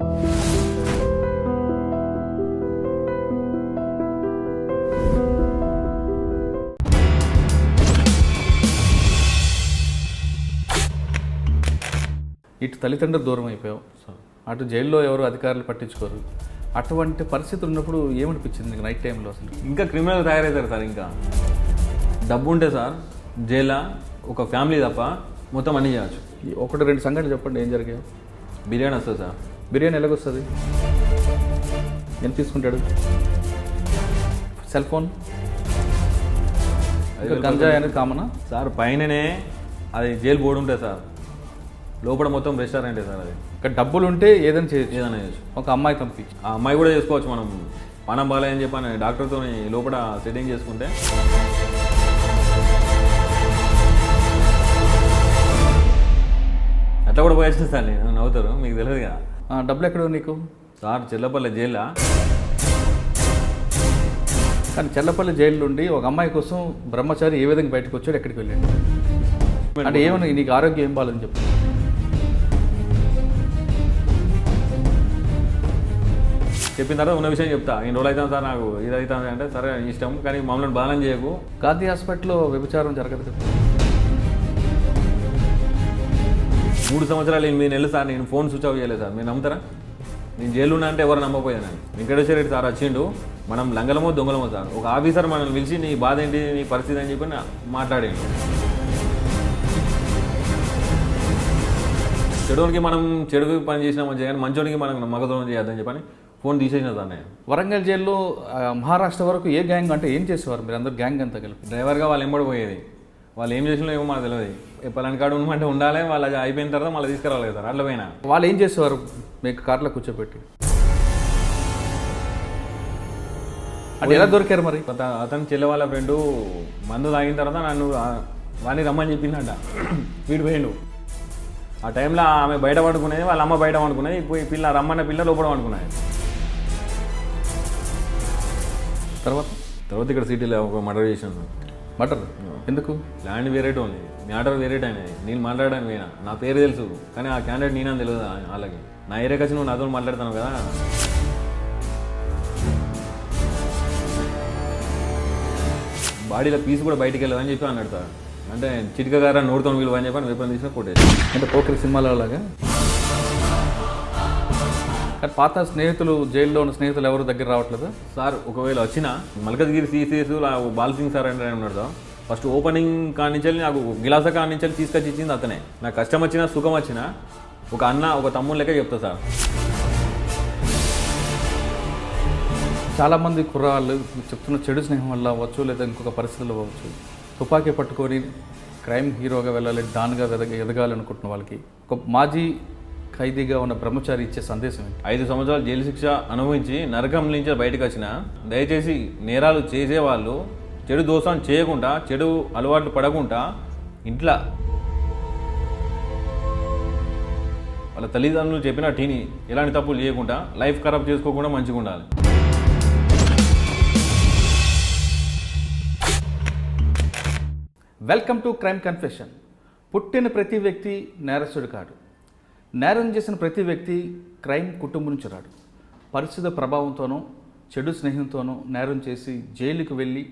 ఇటు తల్లిదండ్రులు దూరం అయిపోయావు, అటు జైల్లో ఎవరు అధికారులు పట్టించుకోరు. అటువంటి పరిస్థితులు ఉన్నప్పుడు ఏమనిపించింది నీకు నైట్ టైంలో? అసలు ఇంకా క్రిమినల్ తయారవుతారు సార్. ఇంకా డబ్బు ఉంటే సార్ జైల్లో ఒక ఫ్యామిలీ తప్ప మొత్తం అన్నీ చేయవచ్చు. ఒకటి రెండు సంఘటనలు చెప్పండి, ఏం జరిగాయో. బిర్యానీ వస్తుంది సార్. బిర్యానీ ఎలాగొస్తుంది? ఎంత తీసుకుంటాడు? సెల్ ఫోన్, గంజాయి అనేది కామనా సార్? పైననే అది జైలు బోర్డు ఉంటుంది సార్, లోపల మొత్తం రెస్టారెంటే సార్. అది ఇక్కడ డబ్బులు ఉంటే ఏదైనా చేయొచ్చు. ఏదైనా చేయొచ్చు. ఒక అమ్మాయి పంపించి ఆ అమ్మాయి కూడా చేసుకోవచ్చు. మనం పనం బాగాలని చెప్పని డాక్టర్తో లోపల సెట్టింగ్ చేసుకుంటే అట్లా కూడా పోయేస్తుంది సార్. నేను నవ్వుతారు, మీకు తెలియదు కదా. డబ్బులు ఎక్కడ నీకు? సార్ చెల్లపల్లి జైల్లో. కానీ చెల్లపల్లి జైలు నుండి ఒక అమ్మాయి కోసం బ్రహ్మచారి ఏ విధంగా బయటకు వచ్చాడు, ఎక్కడికి వెళ్ళాడు? అంటే ఏమన్నా నీకు ఆరోగ్యం ఏం బాగాలని చెప్పు. చెప్పిన తర్వాత ఉన్న విషయం చెప్తా. ఇన్ని రోజులు అవుతాను సార్, నాకు ఇది అవుతుంది అంటే సరే ఇష్టం, కానీ మమ్మల్ని బాలన చేయకు. గాంధీ హాస్పిటల్లో వ్యభిచారం జరగదు కదా? 3 సంవత్సరాలు 8 నెలలు సార్ నేను ఫోన్ స్విచ్ ఆఫ్ చేయలేదు సార్. మీరు నమ్ముతారా? నేను జైలు ఉన్నా అంటే ఎవరు నమ్మపోయాను. వెంకటేశ్వర రెడ్డి సార్ వచ్చిండు, మనం లంగలమో దొంగలమో సార్. ఒక ఆఫీసర్ మనల్ని పిలిచి నీ బాధ ఏంటి, నీ పరిస్థితి అని చెప్పి మాట్లాడాడు. చెడుకి మనం చెడు పని చేసినా మంచిగా, కానీ మంచోడికి మనం మగదోనం చేయొద్దని చెప్పని ఫోన్ తీసేసిన సార్ నేను. వరంగల్ జైల్లో మహారాష్ట్ర వరకు ఏ గ్యాంగ్ అంటే ఏం చేసేవారు మీరు అందరు గ్యాంగ్ అంతా కలిపి? డ్రైవర్గా వాళ్ళు ఎంబడిపోయేది. వాళ్ళు ఏం చేసినా ఏమో మాకు తెలియదు. పలాని కాడు ఉండమంటే ఉండాలి, వాళ్ళు అయిపోయిన తర్వాత మళ్ళీ తీసుకురావాలి కదా సార్. అట్లా పోయినా వాళ్ళు ఏం చేసేవారు మీకు కార్లో కూర్చోబెట్టి? అంటే ఎలా దొరికారు మరి? అతను చెల్లె వాళ్ళ ఫ్రెండు మందు తాగిన తర్వాత నన్ను వాడిని రమ్మని చెప్పిందంట. వీడు పోయిండు. ఆ టైంలో ఆమె బయట పడుకునేది, వాళ్ళ అమ్మ బయట పడుకునేది. పోయి పిల్ల రమ్మన్న పిల్ల లోపల పడుకునేది. తర్వాత ఇక్కడ సిటీలో ఒక మర్డర్ చేసాను సార్. మర్డర్ ఎందుకు? ల్యాండ్ వేరేట్ ఉంది, మ్యాటర్ వేరేట్ అనేది. నేను మాట్లాడడానికి పోయినా, నా పేరు తెలుసు, కానీ ఆ క్యాండిడేట్ నేనని తెలియదు వాళ్ళకి. నా ఏరియాకి వచ్చి నువ్వు నాతో మాట్లాడుతున్నావు కదా. బాడీలో పీస్ కూడా బయటికి వెళ్ళదని చెప్పి అన్నాడు సార్. అంటే చిటికగారా నోడుతో విలువ అని చెప్పి వేపని తీసుకుని కొట్టేది. అంటే పోకరి సినిమాలో లాగా. కానీ పాత స్నేహితులు, జైల్లో ఉన్న స్నేహితులు ఎవరు దగ్గర రావట్లేదు సార్. ఒకవేళ వచ్చిన మల్కజ్గిరి సిసిఎస్ బాల్సింగ్ సార్ అంటే ఉన్నాడు సార్. ఫస్ట్ ఓపెనింగ్ కానించాలి నాకు గిలాస కానించాలి తీసుకొచ్చి ఇచ్చింది అతనే. నాకు కష్టం వచ్చినా సుఖం వచ్చినా ఒక అన్న ఒక తమ్ముడు లెక్క చెప్తా సార్. చాలామంది కుర్రాళ్ళు చెప్తున్న చెడు స్నేహం వల్ల అవ్వచ్చు, లేదా ఇంకొక పరిస్థితుల్లో అవ్వచ్చు, తుపాకీ పట్టుకొని క్రైమ్ హీరోగా వెళ్ళాలి, డాన్గా ఎదగాలి అనుకుంటున్న వాళ్ళకి ఒక మాజీ ఖైదీగా ఉన్న బ్రహ్మచారి ఇచ్చే సందేశం ఏంటి? 5 సంవత్సరాలు జైలు శిక్ష అనుభవించి నరకం నుంచి బయటకు వచ్చిన దయచేసి నేరాలు చేసేవాళ్ళు చెడు దోషం చేయకుండా, చెడు అలవాట్లు పడకుండా ఇంట్లో వాళ్ళ తల్లిదండ్రులు చెప్పిన టీని ఎలాంటి తప్పులు చేయకుండా, లైఫ్ ఖరాబ్ చేసుకోకుండా మంచిగా ఉండాలి. Welcome to crime confession. పుట్టిన ప్రతి వ్యక్తి నేరస్తుడు కాడు. నేరం చేసిన ప్రతి వ్యక్తి క్రైమ్ కుటుంబం నుంచి రాడు. పరిస్థితి ప్రభావంతోనో, చెడు స్నేహంతోనో నేరం చేసి జైలుకు వెళ్ళి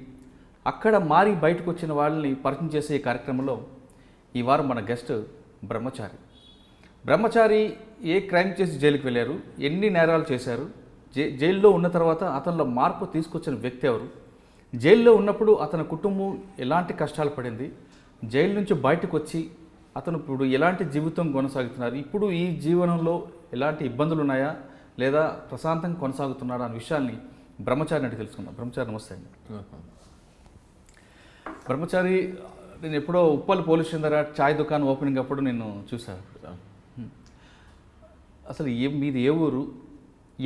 అక్కడ మారి బయటకు వచ్చిన వాళ్ళని పరిచయం చేసే ఈ కార్యక్రమంలో ఈ వారం మన గెస్ట్ బ్రహ్మచారి. బ్రహ్మచారి ఏ క్రైమ్ చేసి జైలుకి వెళ్ళారు, ఎన్ని నేరాలు చేశారు, జైల్లో ఉన్న తర్వాత అతనిలో మార్పు తీసుకొచ్చిన వ్యక్తి ఎవరు, జైల్లో ఉన్నప్పుడు అతని కుటుంబం ఎలాంటి కష్టాలు పడింది, జైలు నుంచి బయటకు వచ్చి అతను ఇప్పుడు ఎలాంటి జీవితం కొనసాగుతున్నారు, ఇప్పుడు ఈ జీవనంలో ఎలాంటి ఇబ్బందులు ఉన్నాయా లేదా ప్రశాంతంగా కొనసాగుతున్నారా అనే విషయాల్ని బ్రహ్మచారి అంటే తెలుసుకుందాం. బ్రహ్మచారి నమస్తే అండి. బ్రహ్మచారి, నేను ఎప్పుడో ఉప్పల్ పోలీస్ స్టేషన్ దగ్గర చాయ్ దుకాణం ఓపెనింగ్ అప్పుడు నేను చూశాను. అసలు మీది ఏ ఊరు,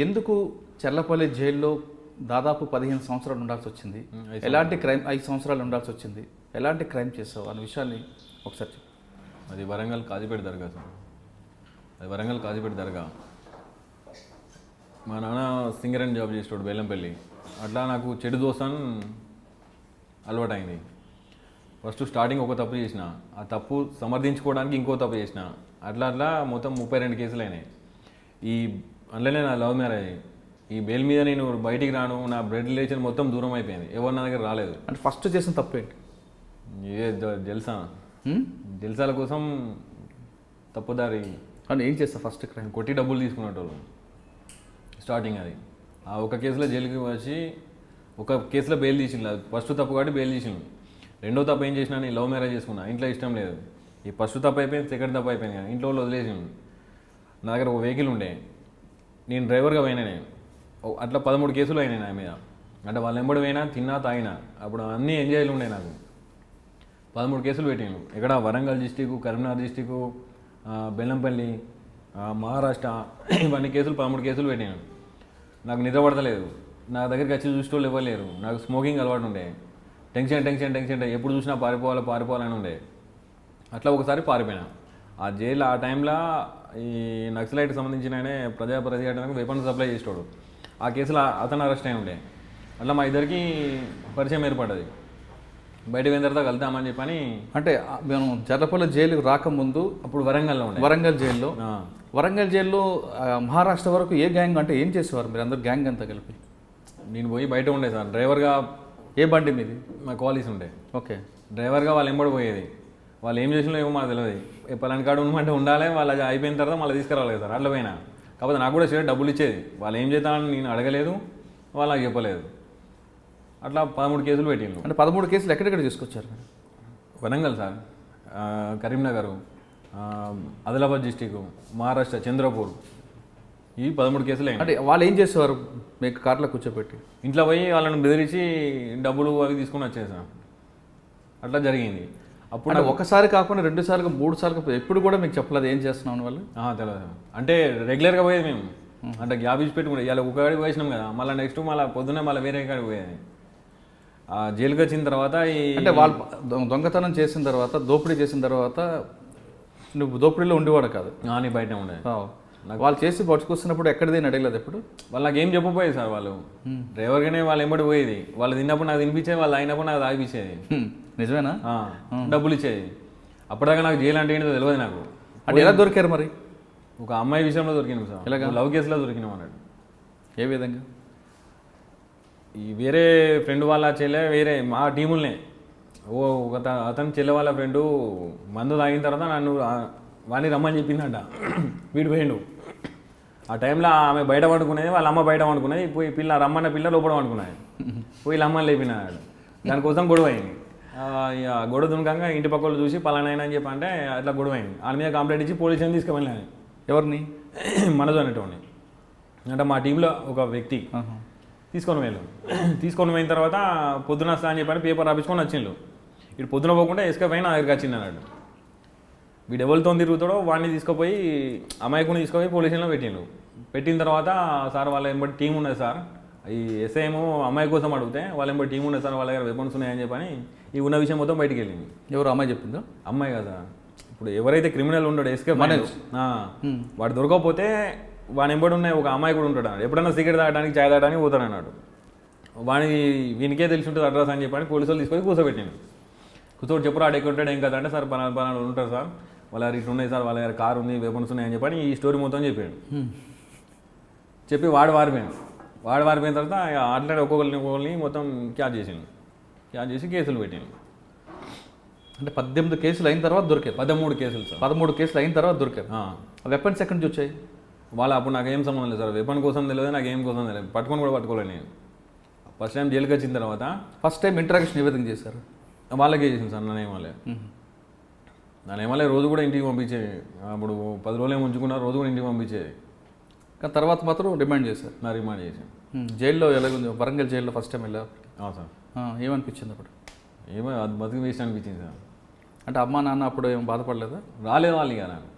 ఎందుకు చెర్లపల్లి జైల్లో దాదాపు 15 సంవత్సరాలు ఉండాల్సి వచ్చింది, ఎలాంటి క్రైమ్ 5 సంవత్సరాలు ఉండాల్సి వచ్చింది, ఎలాంటి క్రైమ్ చేసావు అనే విషయాన్ని ఒకసారి చెప్పు. అది వరంగల్ కాజీపేట దర్గా సార్. అది వరంగల్ కాజీపేట దర్గా. మా నాన్న సింగరేణి జాబ్ చేసేవాడు బెల్లంపల్లి. అట్లా నాకు చెడు దోస్తాను అలవాటైంది. ఫస్ట్ స్టార్టింగ్ ఒక తప్పు చేసిన, ఆ తప్పు సమర్థించుకోవడానికి ఇంకో తప్పు చేసిన, అట్లా మొత్తం 32 కేసులు అయినాయి. ఈ అందులోనే నా లవ్ మ్యారేజ్. ఈ బెయిల్ మీద నేను బయటికి రాను, నా బ్లడ్ రిలేషన్ మొత్తం దూరం అయిపోయింది, ఎవరు నా దగ్గర రాలేదు. అంటే ఫస్ట్ చేసిన తప్పు ఏంటి? ఇదే జల్సా, జల్సాల కోసం తప్పుదారి అని ఏం చేస్తా ఫస్ట్ క్రైమ్? కొట్టి డబ్బులు తీసుకునేటోళ్ళు స్టార్టింగ్. అది ఆ ఒక కేసులో జైలుకి వచ్చి ఒక కేసులో బెయిల్ తీసిండు, అది ఫస్ట్ తప్పు కాబట్టి బెయిల్ తీసిండు. రెండో తప్పు ఏం చేసినా, నేను లవ్ మ్యారేజ్ చేసుకున్నా, ఇంట్లో ఇష్టం లేదు. ఈ ఫస్ట్ తప్పు అయిపోయింది, సెకండ్ తప్పు అయిపోయింది కానీ ఇంట్లో వాళ్ళు వదిలేసిండు. నా దగ్గర ఒక వెహికల్ ఉండే, నేను డ్రైవర్గా పోయినా, నేను అట్లా 13 కేసులు అయినాయి నా మీద. అంటే వాళ్ళు ఎంబడి పోయినా, తిన్నా, తాగినా, అప్పుడు అన్నీ ఎంజాయ్లు ఉండే నాకు. 13 కేసులు పెట్టిండు. ఇక్కడ వరంగల్ డిస్టిక్, కరీంనగర్ డిస్టిక్, బెల్లంపల్లి, మహారాష్ట్ర, ఇవన్నీ కేసులు 13 కేసులు పెట్టాను. నాకు నిద్ర పడతలేదు, నా దగ్గరికి వచ్చి చూసేటోళ్ళు ఇవ్వలేరు. నాకు స్మోకింగ్ అలవాటు ఉండే, టెన్షన్ ఎప్పుడు చూసినా పారిపోవాలని ఉండే. అట్లా ఒకసారి పారిపోయినా. ఆ జైలు ఆ టైంలో ఈ నక్సలైట్కి సంబంధించిన ఆయనే ప్రజాపరిచయానికి వెపన్స్ సప్లై చేసేవాడు. ఆ కేసులో అతను అరెస్ట్ అయి ఉండే. అట్లా మా ఇద్దరికి పరిచయం ఏర్పడ్డది. బయట పోయిన తర్వాత కలుద్దామని చెప్పని. అంటే మేము జర్లపల్లి జైలుకి రాకముందు అప్పుడు వరంగల్లో ఉండే. వరంగల్ జైల్లో మహారాష్ట్ర వరకు ఏ గ్యాంగ్, అంటే ఏం చేసేవారు మీరు అందరు గ్యాంగ్ అంతా కలిపి? నేను పోయి బయట ఉండే సార్ డ్రైవర్గా. ఏ బండి మీది? మా క్వాలిటీస్ ఉండే. ఓకే. డ్రైవర్గా వాళ్ళు ఎంబడి పోయేది. వాళ్ళు ఏం చేసినా ఏమో మాకు తెలియదు. పలాని కాడు ఉండమంటే ఉండాలి, వాళ్ళు అయిపోయిన తర్వాత మళ్ళీ తీసుకురావాలి సార్. అట్లా పోయినా. కాకపోతే నాకు కూడా సరే డబ్బులు ఇచ్చేది. వాళ్ళు ఏం చేద్దామని నేను అడగలేదు, వాళ్ళు నాకు చెప్పలేదు. అట్లా 13 కేసులు పెట్టిండు. అంటే 13 కేసులు ఎక్కడెక్కడ తీసుకొచ్చారు? వరంగల్ సార్, కరీంనగర్, ఆదిలాబాద్ డిస్టిక్, మహారాష్ట్ర, చంద్రపూర్, ఈ 13 కేసులు అయినాయి. అంటే వాళ్ళు ఏం చేసేవారు మీకు కార్లో కూర్చోబెట్టి? ఇంట్లో పోయి వాళ్ళని బెదిరించి డబ్బులు అవి తీసుకుని వచ్చేసాం. అట్లా జరిగింది. అప్పుడు ఒకసారి కాకుండా 2 సార్లు 3 సార్లు ఎప్పుడు కూడా మీకు చెప్పలేదు ఏం చేస్తున్నాం వాళ్ళు? తెలియదు. అంటే రెగ్యులర్గా పోయేది మేము. అంటే గ్యాప్ ఇచ్చి పెట్టుకుంటే ఇలా ఒక కాడికి పోసినాం కదా, మళ్ళీ నెక్స్ట్ మళ్ళీ పొద్దున్నే మళ్ళీ వేరే కాడికి పోయేది. జైలుకి వచ్చిన తర్వాత అంటే వాళ్ళు దొంగతనం చేసిన తర్వాత, దోపిడీ చేసిన తర్వాత నువ్వు దోపిడీలో ఉండేవాడు కాదు? నీ బయట ఉండే. వాళ్ళు చేసి పట్టుకొస్తున్నప్పుడు ఎక్కడిది అడగలేదు ఎప్పుడు? వాళ్ళు నాకు ఏం చెప్పపోయేది సార్. వాళ్ళు డ్రైవర్గానే వాళ్ళు ఎంబడి పోయేది. వాళ్ళు తిన్నప్పుడు నాకు తినిపించేది, వాళ్ళు అయినప్పుడు నాకు తాగిపించేది. నిజమేనా? డబ్బులు ఇచ్చేది. అప్పటిదాకా నాకు జైలు అంటే ఏంటో తెలియదు నాకు. అంటే ఎలా దొరికారు మరి? ఒక అమ్మాయి విషయంలో దొరికినాం సార్. ఇలాగ లవ్ కేసులో దొరికినాం అన్నాడు. ఏ విధంగా? ఈ వేరే ఫ్రెండ్ వాళ్ళ చెల్లె, వేరే మా టీములనే, అతని చెల్లె వాళ్ళ ఫ్రెండు మందు తాగిన తర్వాత నన్ను వాడిని రమ్మని చెప్పిందంట. వీడు పోయిండు. ఆ టైంలో ఆమె బయట వండుకునేది, వాళ్ళ అమ్మ బయట వండుకునేది. పోయి రమ్మన్న పిల్ల లోపల వండుకున్నాయి. పోయి అమ్మని లేపినాడు. దానికోసం గొడవ అయింది. గొడవ దునకంగా ఇంటి పక్క వాళ్ళు చూసి పలానైనా అని చెప్పి అంటే అట్లా గొడవ అయింది. వాళ్ళ మీద కంప్లైంట్ ఇచ్చి పోలీసుని తీసుకువెళ్ళాను. ఎవరిని? మనదు అనేటోని. అంటే మా టీంలో ఒక వ్యక్తి తీసుకొని పోయిన తర్వాత పొద్దున వస్తా అని చెప్పని పేపర్ రాపించుకొని వచ్చిండు. ఇటు పొద్దున పోకుండా ఎస్కేప్ అయినా నా దగ్గరికి వచ్చింది అన్నాడు. వీడు ఎవరితో తిరుగుతాడో వాడిని తీసుకుపోయి, అమాయకుని తీసుకుపోయి పోలీసులో పెట్టిన తర్వాత, సార్ వాళ్ళ ఎంబడి టీం ఉన్నది సార్, ఈ ఎస్ఐ ఏమో అమ్మాయి కోసం అడిగితే వాళ్ళ ఎంబడి టీం ఉన్నది సార్, వాళ్ళ దగ్గర వెపన్స్ ఉన్నాయని చెప్పని ఈ ఉన్న విషయం మొత్తం బయటికి వెళ్ళింది. ఎవరు అమ్మాయి చెప్పిందో? అమ్మాయి కదా. ఇప్పుడు ఎవరైతే క్రిమినల్ ఉంటాడో ఎస్కేప్ వాడు దొరకకపోతే వాని ఎంబడి ఉన్న ఒక అమ్మాయి కూడా ఉంటాడు. ఎప్పుడైనా సిగరెట్ తాగడానికి, చాయ్ తాగడానికి పోతాడు అన్నాడు. వీనికే తెలిసి ఉంటుంది అడ్రస్ అని చెప్పని పోలీసు వాళ్ళు తీసుకొని కూర్చోబెట్టిండు. కూర్చోబెట్టి చెప్పు రాడు ఎక్కడ ఉంటాడు ఏం కదా అంటే, సార్ పలానా ఉంటారు సార్, వాళ్ళ ఇటు ఉన్నాయి సార్, వాళ్ళ దగ్గర కారు ఉంది, వెపన్స్ ఉన్నాయని చెప్పని ఈ స్టోరీ మొత్తం చెప్పాడు. చెప్పి వాడు వారిపోయిన తర్వాత అట్లాంటి ఒక్కొక్కరిని మొత్తం క్యాచ్ చేసి కేసులు పెట్టిండు. అంటే 18 కేసులు అయిన తర్వాత దొరికారు? 13 కేసులు సార్. 13 కేసులు అయిన తర్వాత దొరికారు. వెపన్స్ ఎక్కడి నుంచి వచ్చాయి? వాళ్ళు అప్పుడు నాకేం సంబంధం లేదు సార్. వెపన్ కోసం తెలియదు, నాకేం కోసం తెలియదు. పట్టుకొని కూడా పట్టుకోలేదు నేను. ఫస్ట్ టైం జైలుకి వచ్చిన తర్వాత ఫస్ట్ టైం ఇంటరాక్షన్ ఏ విధంగా చేశారు? వాళ్ళకే చేసింది సార్. నన్నేమలే రోజు కూడా ఇంటికి పంపించేది. అప్పుడు 10 రోజులు ఏమి ఉంచుకున్నారు, రోజు కూడా ఇంటికి పంపించేది. కానీ తర్వాత మాత్రం రిమాండ్ చేశారు? రిమాండ్ చేశాను. జైల్లో ఎలాగుంది? వరంగల్ జైల్లో ఫస్ట్ టైం వెళ్ళా సార్. ఏమనిపించింది అప్పుడు? ఏమో అది బతికి వేస్ట్ అనిపించింది సార్. అంటే అమ్మా నాన్న అప్పుడు ఏం బాధపడలేదా? రాలేదు వాళ్ళు. ఇక నాకు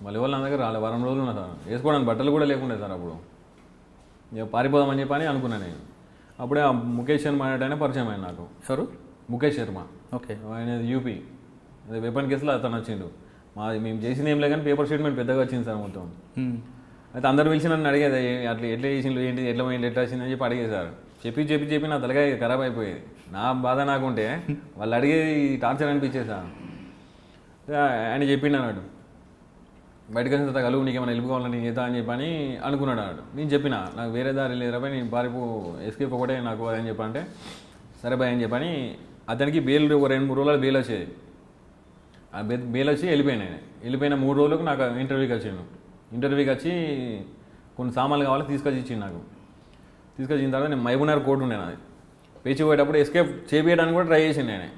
మళ్ళీ వాళ్ళ నా దగ్గర రాలేదు. 4 రోజులు ఉన్నా సార్. వేసుకోవడానికి బట్టలు కూడా లేకుండే సార్. అప్పుడు ఇక పారిపోదామని చెప్పని అనుకున్నాను నేను. అప్పుడే ఆ ముఖేష్ శర్మ అనేటైనా పరిచయం అయింది నాకు. ఎవరు? ముఖేష్ శర్మ. ఓకే. ఆయన యూపీ. అదే వెపన్ కేసులో అతను వచ్చిండు. మేము చేసింది ఏం లేదు కానీ పేపర్ స్టేట్మెంట్ పెద్దగా వచ్చింది సార్ మొత్తం. అయితే అందరు పిలిచి నన్ను అడిగేది, అట్లా ఎట్లా చేసిండు, ఏంటి, ఎట్లా పోయింది, ఎట్లా వచ్చిందని చెప్పి అడిగేది సార్. చెప్పి నా తలకాయ ఖరాబ్ అయిపోయేది. నా బాధ నాకుంటే వాళ్ళు అడిగేది టార్చర్ అనిపించేది సార్. ఆయన చెప్పిండు అన్నాడు, బయటకు వచ్చిన తర్వాత కలుగు నీకేమైనా హెల్ప్ కావాలని నేను చేద్దా అని చెప్పని అనుకున్నాడు అన్నాడు. నేను చెప్పిన నాకు వేరే దారి లేదురా భయ్, నేను పారిపో ఎస్కేప్ ఒకటే నాకు అని చెప్పంటే సరే భయ్ అని చెప్పని అతనికి బెయిల్ ఒక 2-3 రోజులు బెయిల్ వచ్చేది. ఆ బెయిల్ వచ్చి వెళ్ళిపోయిన 3 రోజులకు నాకు ఇంటర్వ్యూకి వచ్చిండు. ఇంటర్వ్యూకి వచ్చి కొన్ని సామాన్లు కావాలి తీసుకొచ్చి ఇచ్చిండు నాకు. తీసుకొచ్చిన తర్వాత నేను మహబూబ్నగర్ కోర్టు ఉండే నాది. పేచి పోయేటప్పుడు ఎస్కేప్ చేపించడానికి కూడా ట్రై చేసిండు నేనే.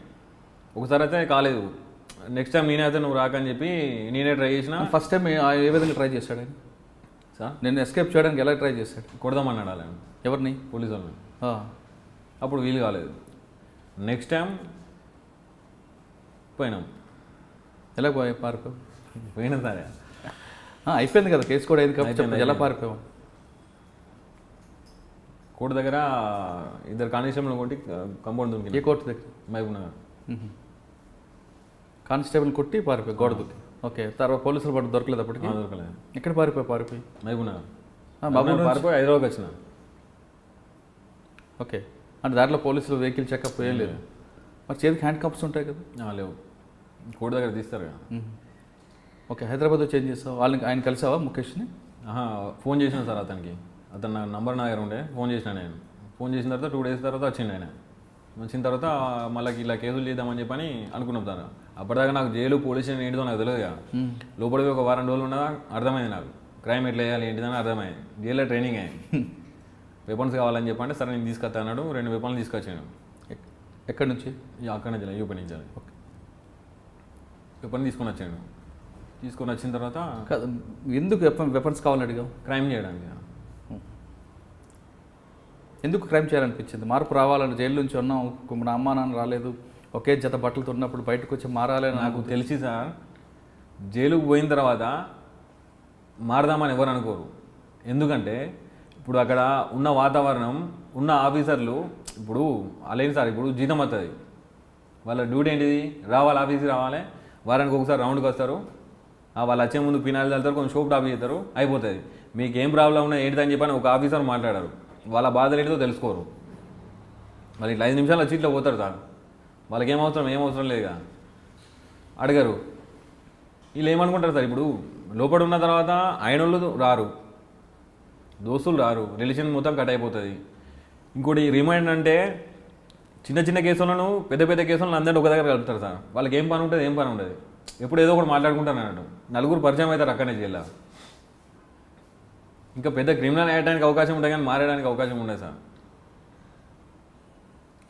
ఒకసారి అయితే కాలేదు. నెక్స్ట్ టైం నేనే అయితే నువ్వు రాకని చెప్పి నేనే ట్రై చేసిన. ఫస్ట్ టైం ఏ విధంగా ట్రై చేశాడు ఆయన? సార్ నేను ఎస్కేప్ చేయడానికి ఎలా ట్రై చేశాడు? కొడదామన్నాడు అలా. ఎవరిని? పోలీసు వాళ్ళని. అప్పుడు వీలు కాలేదు. నెక్స్ట్ టైం పోయినాం. ఎలా పారిపోయావు? పోయినా సరే అయిపోయింది కదా, కేసు కూడా అయింది కాబట్టి ఎలా పారిపోయావు? కోర్టు దగ్గర 2 కానిస్టేబుల్ కొట్టి కంపౌండ్ దొరికి. ఏ కోర్టు దగ్గర? మహబూబ్నగర్. కానిస్టేబుల్ కొట్టి పారిపోయి గోడ దూకి. ఓకే, తర్వాత పోలీసులు పట్టు దొరకలేదు అప్పటికి? దొరకలేదు. ఎక్కడ పారిపోయి? మహబూబ్నగర్ పారిపోయి హైదరాబాద్ వచ్చిన. ఓకే, అంటే దాంట్లో పోలీసులు వెహికల్ చెకప్ ఏం లేదు. మరి చేతికి హ్యాండ్ కప్స్ ఉంటాయి కదా? లేవు, కోర్టు దగ్గర తీస్తారు కదా. ఓకే, హైదరాబాద్ వచ్చి ఏం చేస్తావు? ఆయన కలిసావా ముఖేష్ని? ఫోన్ చేసిన సార్ అతనికి. అతను నా నంబర్ నా దగ్గర ఉండే. ఫోన్ చేసిన నేను. ఫోన్ చేసిన తర్వాత 2 days తర్వాత వచ్చిండు ఆయన. వచ్చిన తర్వాత మళ్ళీ ఇలా కేసులు చేద్దామని చెప్పని అనుకున్నాం సార్. అప్పటిదాకా నాకు జైలు పోలీస్ స్టేషన్ ఏంటిదో నాకు తెలియదు కదా. లోపలికి ఒక 1 వారం రోజులు ఉన్నదా అర్థమైంది నాకు. క్రైమ్ ఎట్లా వేయాలి ఏంటిదని అర్థమైంది. జైల్లో ట్రైనింగ్ అయ్యింది. వెపన్స్ కావాలని చెప్పంటే సరే నేను తీసుకొస్తా అన్నాడు. 2 వెపన్లు తీసుకొచ్చాను. ఎక్కడి నుంచి? అక్కడి నుంచి యూపీ నుంచి. ఓకే, వెపన్ తీసుకొని వచ్చాను. తీసుకొని వచ్చిన తర్వాత ఎందుకు వెపన్స్ కావాలని అడిగావు? క్రైమ్ చేయడానికి. ఎందుకు క్రైమ్ చేయాలనిపించింది? మార్పు రావాలని, జైలు నుంచి ఉన్నాం, నా అమ్మా నాన్న రాలేదు, ఒకే జత బట్టలతో ఉన్నప్పుడు బయటకు వచ్చి మారాలని నాకు తెలిసి సార్. జైలుకు పోయిన తర్వాత మారదామని ఎవరు అనుకోరు. ఎందుకంటే ఇప్పుడు అక్కడ ఉన్న వాతావరణం, ఉన్న ఆఫీసర్లు, ఇప్పుడు అలాగే సార్ ఇప్పుడు జీతం వస్తుంది. వాళ్ళ డ్యూటీ ఏంటిది? రావాలి, ఆఫీస్కి రావాలి, వారానికి ఒకసారి రౌండ్కి వస్తారు, వాళ్ళు వచ్చే ముందు పినాయిలు చల్లుతారు, కొంచెం షోప్ టాప్ చేస్తారు, అయిపోతుంది. మీకు ఏం ప్రాబ్లం ఉన్నా ఏంటిదని చెప్పని ఒక ఆఫీసర్ మాట్లాడారు. వాళ్ళ బాధలు ఏంటిదో తెలుసుకోరు. మరి ఇట్లా 5 నిమిషాలు వచ్చి ఇట్లా పోతారు సార్. వాళ్ళకి ఏం అవసరం లేదుగా, అడగరు. వీళ్ళు ఏమనుకుంటారు సార్, ఇప్పుడు లోపల ఉన్న తర్వాత ఆయన వాళ్ళు రారు, దోస్తులు రారు, రిలేషన్ మొత్తం కట్ అయిపోతుంది. ఇంకోటి రిమైండ్ అంటే చిన్న చిన్న కేసులను పెద్ద పెద్ద కేసులను అందరినీ ఒక దగ్గర కలుపుతారు సార్. వాళ్ళకి ఏం పని ఉంటుంది, ఎప్పుడు ఏదో ఒకటి మాట్లాడుకుంటారు అన్నట్టు. 4 పరిచయం అవుతారు అక్కడనే జైల్లో. ఇంకా పెద్ద క్రిమినల్ అయ్యడానికి అవకాశం ఉంటుంది కానీ మారేయడానికి అవకాశం ఉండదు సార్.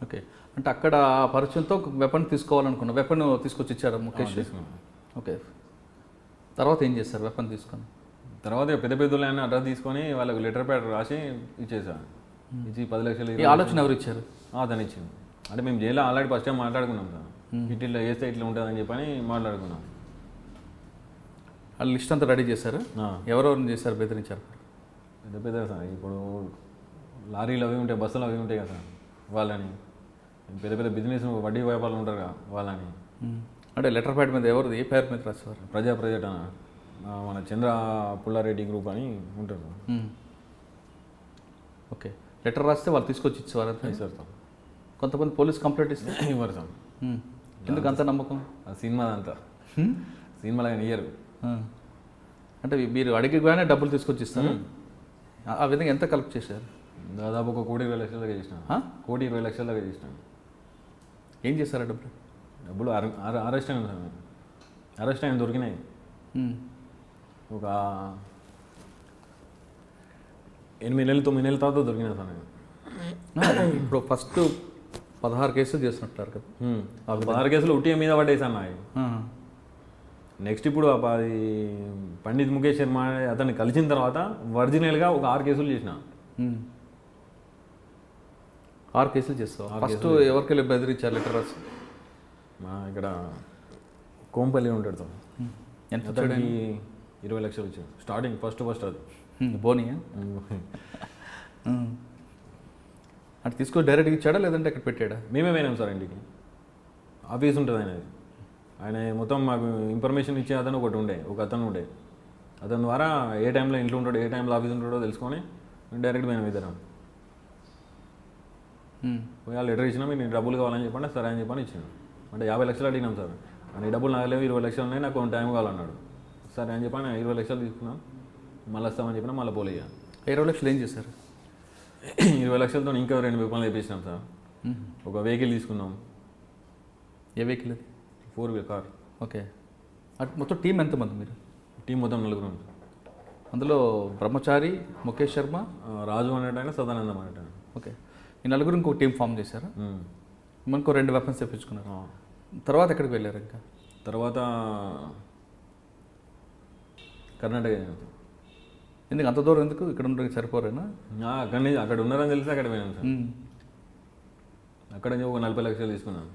ఓకే, అంటే అక్కడ పరిచయంతో వెపన్ తీసుకోవాలనుకున్నా, వెపన్ తీసుకొచ్చి ఇచ్చారు ముఖేష్? ఓకే, తర్వాత ఏం చేస్తారు? వెపన్ తీసుకొని తర్వాత పెద్ద పెద్దలు అడ్రస్ తీసుకొని వాళ్ళకి లెటర్ ప్యాడ్ రాసి ఇచ్చేసాను. ఇచ్చి 10 లక్షలు. ఈ ఆలోచన ఎవరు ఇచ్చారు? అతను ఇచ్చింది. అంటే మేము జైల్లో ఆల్రెడీ ఫస్ట్ టైం మాట్లాడుకున్నాం సార్. ఇట్లా చేస్తే ఇట్లా ఉంటుందని చెప్పని మాట్లాడుకున్నాం. వాళ్ళు లిస్ట్ అంతా రెడీ చేశారు. ఎవరెవరిని చేశారు, బెదిరించారు? పెద్ద సార్. ఇప్పుడు లారీలు అవి ఉంటాయి, బస్సులు అవి ఉంటాయి కదా సార్, వాళ్ళని. పెద్ద పెద్ద బిజినెస్ వడ్డీ వ్యాపారాలు ఉంటారు కదా వాళ్ళని. అంటే లెటర్ ప్యాడ్ మీద ఎవరిది, ఏ పేరు మీద రాసేవారు? ప్రజెక్ట్ మన చంద్ర పుల్లారెడ్డి గ్రూప్ అని ఉంటారు. ఓకే, లెటర్ రాస్తే వాళ్ళు తీసుకొచ్చి ఇచ్చేవారు అంతే సార్. కొంతమంది పోలీస్ కంప్లైంట్ ఇస్తే ఇవ్వరు సార్. ఎందుకు అంత నమ్మకం? ఆ సినిమాదంతా సినిమాలో ఇయ్యరు. అంటే మీరు అడిగిగానే డబ్బులు తీసుకొచ్చి ఇస్తారు. ఆ విధంగా ఎంత కలెక్ట్ చేశారు? దాదాపు 1,20,00,000 దాకా చేసినాను. 1,20,00,000 దాకా చేసినాను. ఏం చేశారు డబ్బులు? అరెస్ట్ అయింది సార్. అరెస్ట్ అయిన దొరికినాయి. ఒక 8 నెలలు 9 నెలల తర్వాత దొరికినా సార్ నేను. ఇప్పుడు ఫస్ట్ 16 కేసులు చేసినట్టారు కదా? 16 కేసులు ఉట్టి మీద పడ్డేసాను నాయి. నెక్స్ట్ ఇప్పుడు అది పండిత్ ముఖేష్ శర్మ అతన్ని కలిసిన తర్వాత ఒరిజినల్గా ఒక 6 కేసులు చేసిన. 6 కేసులు చేస్తావు? ఫస్ట్ ఎవరికెళ్ళి బెదిరించారు లెటర్ రాసి? మా ఇక్కడ కోంపల్లి ఉంటాడు సార్. ఎంత? 20 లక్షలు వచ్చాడు స్టార్టింగ్. ఫస్ట్ అది బోనియా? అంటే తీసుకొని డైరెక్ట్గా ఇచ్చాడా లేదంటే అక్కడ పెట్టాడా? మేమే పోయినాం సార్ ఇంటికి. ఆఫీస్ ఉంటుంది ఆయన మొత్తం మాకు ఇన్ఫర్మేషన్ ఇచ్చే అతను ఒక అతను ఉండే. అతని ద్వారా ఏ టైంలో ఇంట్లో ఉంటాడో, ఏ టైంలో ఆఫీస్ ఉంటాడో తెలుసుకొని డైరెక్ట్ పోయినాం ఇద్దరం. పోయి లెటర్ ఇచ్చినా మీకు డబ్బులు కావాలని చెప్పండి, సరే అని చెప్పని ఇచ్చాను. అంటే 50 లక్షలు అడిగినాం సార్. అని డబ్బులు నాకు లేవు, 20 లక్షలు ఉన్నాయి, నాకు కొంచెం టైం కావాలన్నాడు. సరే అని చెప్పి 20 లక్షలు తీసుకున్నాం, మళ్ళీ వస్తామని చెప్పినా మళ్ళీ పోలే. 20 లక్షలు ఏం చేశారు? 20 లక్షలతో ఇంకా 2 రూపాయలు వేయించినాం సార్. ఒక వెహికల్ తీసుకున్నాం. ఏ వెహికల్ అది? 4-wheel car. ఓకే. అటు మొత్తం టీం ఎంతమంది మీరు? టీం మొత్తం 4 అందులో బ్రహ్మచారి, ముఖేష్ శర్మ, రాజు అనేటైనా సదానందం అనేటైనా. ఓకే. ఈ నలుగురు ఇంకో టీం ఫామ్ చేశారా? మనకు 2 వెపన్స్ తెప్పించుకున్నారు. ఆ. తర్వాత ఎక్కడికి వెళ్ళారు ఇంకా? తర్వాత కర్ణాటక. ఎందుకు అంత దూరం ఎందుకు? ఇక్కడ ఉండడానికి సరిపోరేనా? అక్కడ ఉన్నారని తెలిసి అక్కడ పోయినాం సార్. అక్కడ ఒక 40 లక్షలు తీసుకున్నాను.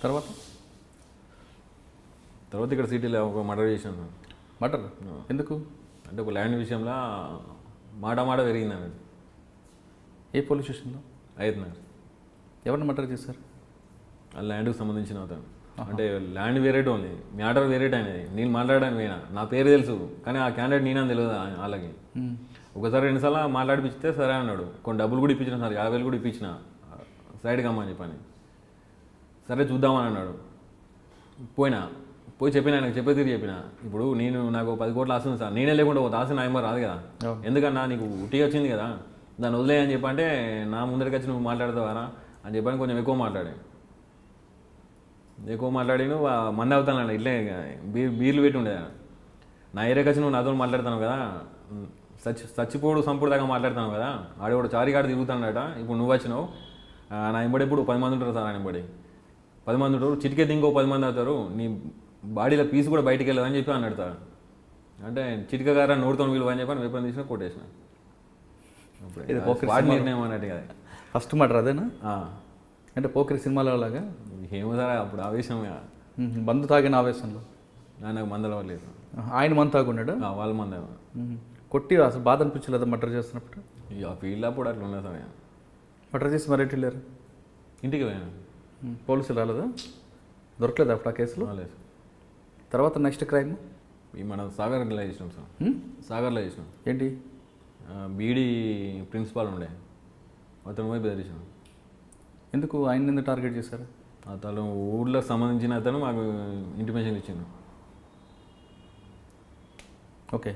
తర్వాత ఇక్కడ సిటీలో ఒక మర్డర్ చేశాను సార్. మర్డర్ ఎందుకు? అంటే ఒక ల్యాండ్ విషయంలో మాట పెరిగింది అన్నట్టు. ఏ పోలీస్ స్టేషన్లో? అవుతున్నారు. ఎవరిని మర్డర్ చేశారు? ఆ ల్యాండ్కి సంబంధించిన అతను. అంటే ల్యాండ్ వేరేట్ ఓన్లీ, మ్యాటర్ వేరేట్ అనేది. నేను మాట్లాడడానికి పోయినా, నా పేరు తెలుసు కానీ ఆ క్యాండిడేట్ నేనని తెలియదు వాళ్ళకి. ఒకసారి 2 సార్లు మాట్లాడిపిస్తే సరే అన్నాడు. కొన్ని డబ్బులు కూడా ఇప్పించిన సార్, 50,000 కూడా ఇప్పించిన సైడ్కి అమ్మని చెప్పని. సరే చూద్దామని అన్నాడు. పోయి చెప్పిన, ఆయనకు తిరిగి చెప్పిన. ఇప్పుడు నాకు 10 కోట్ల ఆశ ఉంది సార్, నేనే లేకుండా ఒక ఆశ నా ఏమో రాదు కదా. ఎందుకన్నా నీకు ఉట్టిగా వచ్చింది కదా, దాన్ని వదిలేయని చెప్పంటే నా ముందరికి వచ్చి నువ్వు మాట్లాడతావారా అని చెప్పని కొంచెం ఎక్కువ మాట్లాడి నువ్వు మంది అవుతాను ఇట్లే బీర్లు పెట్టి ఉండేది. నా ఏరియాకి వచ్చి నువ్వు నాతో మాట్లాడుతాను కదా, చచ్చిపోడు సంపుడు దాకా మాట్లాడుతాను కదా, ఆడేవాడు చారిగాడు తిరుగుతాడట. ఇప్పుడు నువ్వు వచ్చినావు, నా ఎంబడి ఇప్పుడు 10 మంది ఉంటారు సార్. ఆయన ఎంబడి 10 మంది ఉంటారు, చిటికెత్తి ఇంకో 10 మంది అవుతారు, నీ బాడీలో పీస్ కూడా బయటికి వెళ్ళదని చెప్పి అన్నాడు సార్. అంటే చిటికగారా నోడుతో విలువ అని చెప్పి వేపని తీసిన కొట్టేసిన. నిర్ణయం అన్నట్టు కదా. ఫస్ట్ మర్డర్ అదేనా? అంటే పోకరి సినిమాలో లాగా ఏమో సార్, అప్పుడు ఆవేశం మందు తాగిన ఆవేశంలో. నాకు మందల లేదు. ఆయన మందు తాగున్నాడు, వాళ్ళ మంద కొట్టి అసలు బాధ అనిపించలేదు మర్డర్ చేస్తున్నప్పుడు? ఇక ఫీల్డ్ అప్పుడు అట్లా ఉండదు సార్. మర్డర్ చేసి మరి వెళ్ళారు ఇంటికి పోయాను. పోలీసులు రాలేదా? దొరకలేదు అప్పుడు ఆ కేసులో? లేదు. తర్వాత నెక్స్ట్ క్రైమ్ మన సాగర్లో చేసినాం సార్. సాగర్లో చేసినాం. ఏంటి? బీడీ ప్రిన్సిపాల్ ఉండే, అతను పోయి బెదిరించాను. ఎందుకు ఆయన ఎందుకు టార్గెట్ చేశారు? అతను ఊళ్ళకి సంబంధించిన అతను మాకు ఇంటిమేషన్ ఇచ్చిండు. ఓకే.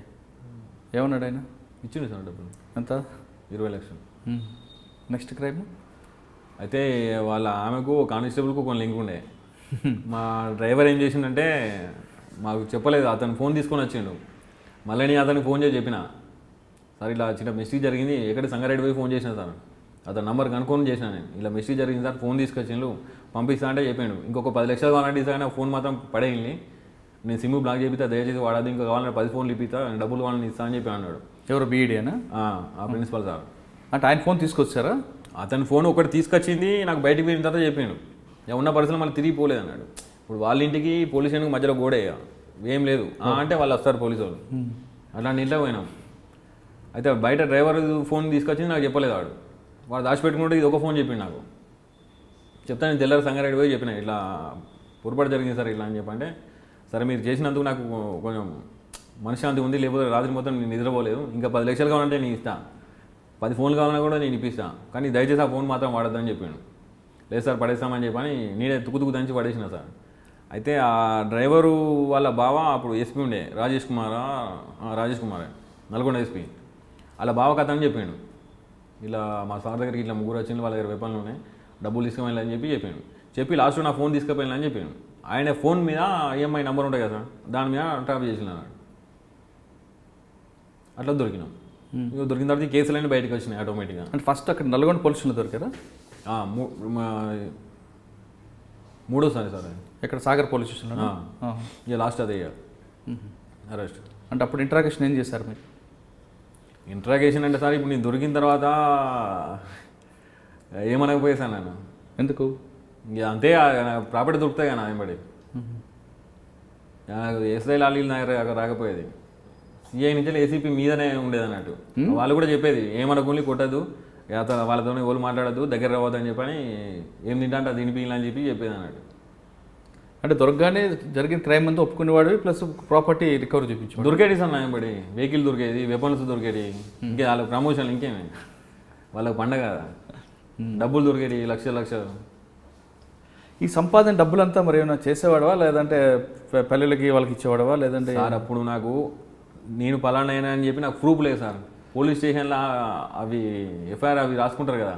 ఏమన్నాడు ఆయన? ఇచ్చిండు సార్ డబ్బులు. ఎంత? 20 లక్షలు. నెక్స్ట్ క్రైమ్ అయితే వాళ్ళ ఆమెకు కానిస్టేబుల్కు కొన్ని లింక్ ఉండే. మా డ్రైవర్ ఏం చేసిండంటే మాకు చెప్పలేదు, అతను ఫోన్ తీసుకొని వచ్చిండు. మళ్ళీ నేను అతనికి ఫోన్ చేసి చెప్పిన, సార్ ఇలా చిన్న మిస్టేక్ జరిగింది, ఎక్కడ సంగారెడ్డి పోయి ఫోన్ చేసిన సార్, అతను నంబర్ కనుక్కొని చేసిన నేను, ఇలా మిస్టేక్ జరిగింది సార్, ఫోన్ తీసుకొచ్చిండు పంపిస్తా అంటే చెప్పాడు. ఇంకొక 10 లక్షలు కావాలంటే ఇస్తాను, ఫోన్ మాత్రం పడేయండి, నేను సిమ్ బ్లాక్ చేపిస్తా, దయచేసి వాడదు, ఇంకా కావాలంటే 10 ఫోన్లు ఇప్పిస్తా, డబ్బులు కావాలని ఇస్తా అని చెప్పి అన్నాడు. ఎవరు? బీఈడీనా? ఆ ప్రిన్సిపల్ సార్. అంటే ఆయన ఫోన్ తీసుకొచ్చారా? అతని ఫోన్ ఒకటి తీసుకొచ్చింది, నాకు బయటికి పోయిన తర్వాత చెప్పాడు. ఉన్న పరిస్థితులు మళ్ళీ తిరిగి పోలేదు అన్నాడు. ఇప్పుడు వాళ్ళ ఇంటికి పోలీస్ స్టేషన్కి మధ్యలో గోడే ఏం లేదు అంటే వాళ్ళు వస్తారు పోలీసు వాళ్ళు. అట్లాంటి ఇంట్లో పోయినాం. అయితే బయట డ్రైవర్ ఫోన్ తీసుకొచ్చింది, నాకు చెప్పలేదు. వాడు దాచిపెట్టుకుంటే ఇది ఒక ఫోన్ చెప్పిండు నాకు. చెప్తా నేను తెల్లారి సంగారెడ్డి పోయి చెప్పిన, ఇట్లా పొరపాటు జరిగింది సార్ ఇట్లా అని చెప్పంటే, సరే మీరు చేసినందుకు నాకు కొంచెం మనశ్శాంతి ఉంది, లేకపోతే రాత్రి మొత్తం నేను నిద్రపోలేదు, ఇంకా 10 లక్షలు కావాలంటే నేను ఇస్తా, 10 ఫోన్లు కావాలన్నా కూడా నేను ఇప్పిస్తా, కానీ దయచేసి ఆ ఫోన్ మాత్రం వాడద్దని చెప్పాను. లేదు సార్ పడేస్తామని చెప్పని నేనే తుక్కు దంచి పడేసిన సార్. అయితే ఆ డ్రైవరు వాళ్ళ బావ అప్పుడు ఎస్పీ ఉండే, రాజేష్ కుమార్ నల్గొండ ఎస్పీ, వాళ్ళ బావ కథ అని చెప్పాడు. ఇలా మా సార్ దగ్గరికి ఇట్లా 3 వచ్చింది, వాళ్ళ దగ్గర వెపన్లు ఉన్నాయి, డబ్బులు తీసుకుపోయిన చెప్పి చెప్పాను. చెప్పి లాస్ట్లో నా ఫోన్ తీసుకుపోయిన అని చెప్పాను. ఆయన ఫోన్ మీద ఈఎంఐ నెంబర్ ఉంటుంది కదా సార్, దాని మీద ట్రాప్ చేసిన అట్లా దొరికినాం. దొరికిన తర్వాత ఈ కేసులన్నీ బయటకు వచ్చినాయి ఆటోమేటిక్గా. అంటే ఫస్ట్ అక్కడ నల్గొండ పోలీసులు దొరికారా? మూడోసారి సార్. ఇక్కడ సాగర్ పోలీస్ స్టేషన్లో? ఇక లాస్ట్ అదే అరెస్ట్. అంటే అప్పుడు ఇంట్రాగేషన్ ఏం చేశారు మీరు? ఇంట్రాగేషన్ అంటే సార్ ఇప్పుడు నేను దొరికిన తర్వాత ఏమనకపోయేసాను నేను. ఎందుకు? ఇక అంతే, ప్రాపర్టీ దొరుకుతాయి కదా వెంబడి. ఎస్ఐ లాలీలు నాకు రాకపోయేది, సిఐ నుంచి ఏసీపీ మీదనే ఉండేది అన్నట్టు. వాళ్ళు కూడా చెప్పేది ఏమనకుండా కొట్టద్దు, వాళ్ళతో ఎవరు మాట్లాడద్దు, దగ్గర రావద్దు అని చెప్పని, ఏం తింటా అంటే అది తినిపించాలని చెప్పి చెప్పేది అన్నట్టు. అంటే దొరకగానే జరిగిన క్రైమ్ అంతా ఒప్పుకునేవాడు, ప్లస్ ప్రాపర్టీ రికవరీ చూపించాడు. దొరికేది సార్ నాయంబడి, వెహికల్ దొరికేది, వెపన్స్ దొరికేది, ఇంకే వాళ్ళకి ప్రమోషన్ ఇంకేమి, వాళ్ళకి పండగ డబ్బులు దొరికేది లక్షలు. ఈ సంపాదన డబ్బులంతా మరి ఏమైనా చేసేవాడవా లేదంటే పెళ్ళిళ్ళకి వాళ్ళకి ఇచ్చేవాడవా లేదంటే సార్ అప్పుడు నాకు నేను పలానా అయినా అని చెప్పి నాకు ప్రూఫ్ లేదు సార్. పోలీస్ స్టేషన్లో అవి ఎఫ్ఐఆర్ అవి రాసుకుంటారు కదా,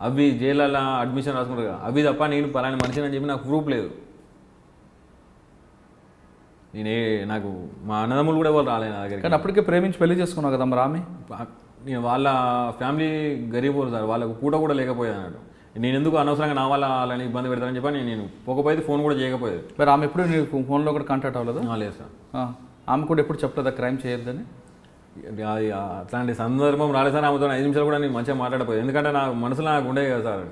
అవి జైళ్ళలో అడ్మిషన్ రాసుకుంటారు కదా, అవి తప్ప నేను పలానా మనిషిని అని చెప్పి నాకు ప్రూఫ్ లేదు. నాకు మా అన్నదమ్ములు కూడా వాళ్ళు రాలేదు నా దగ్గర. కానీ అప్పటికే ప్రేమించి పెళ్లి చేసుకున్నావు కదా మరి ఆమె. నేను వాళ్ళ ఫ్యామిలీ గరీబోలు సార్, వాళ్ళకు పూట కూడా లేకపోయేది అన్నట్టు. నేను ఎందుకు అనవసరంగా నా వల్ల వాళ్ళని ఇబ్బంది పెడతానని చెప్పి నేను పోకపోయేది, ఫోన్ కూడా చేయకపోయేది. మరి ఆమె ఎప్పుడు నీకు ఫోన్లో కూడా కాంటాక్ట్ అవ్వలేదు? లేదు సార్. ఆమె కూడా ఎప్పుడు చెప్పలేదా క్రైమ్ చేయొద్దని? అది అట్లాంటి సందర్భం రాలేదు సార్. ఆమెతో 5 నిమిషాలు కూడా నేను మంచిగా మాట్లాడపోయేది, ఎందుకంటే నా మనసులో నాకు ఉండేది కదా సార్.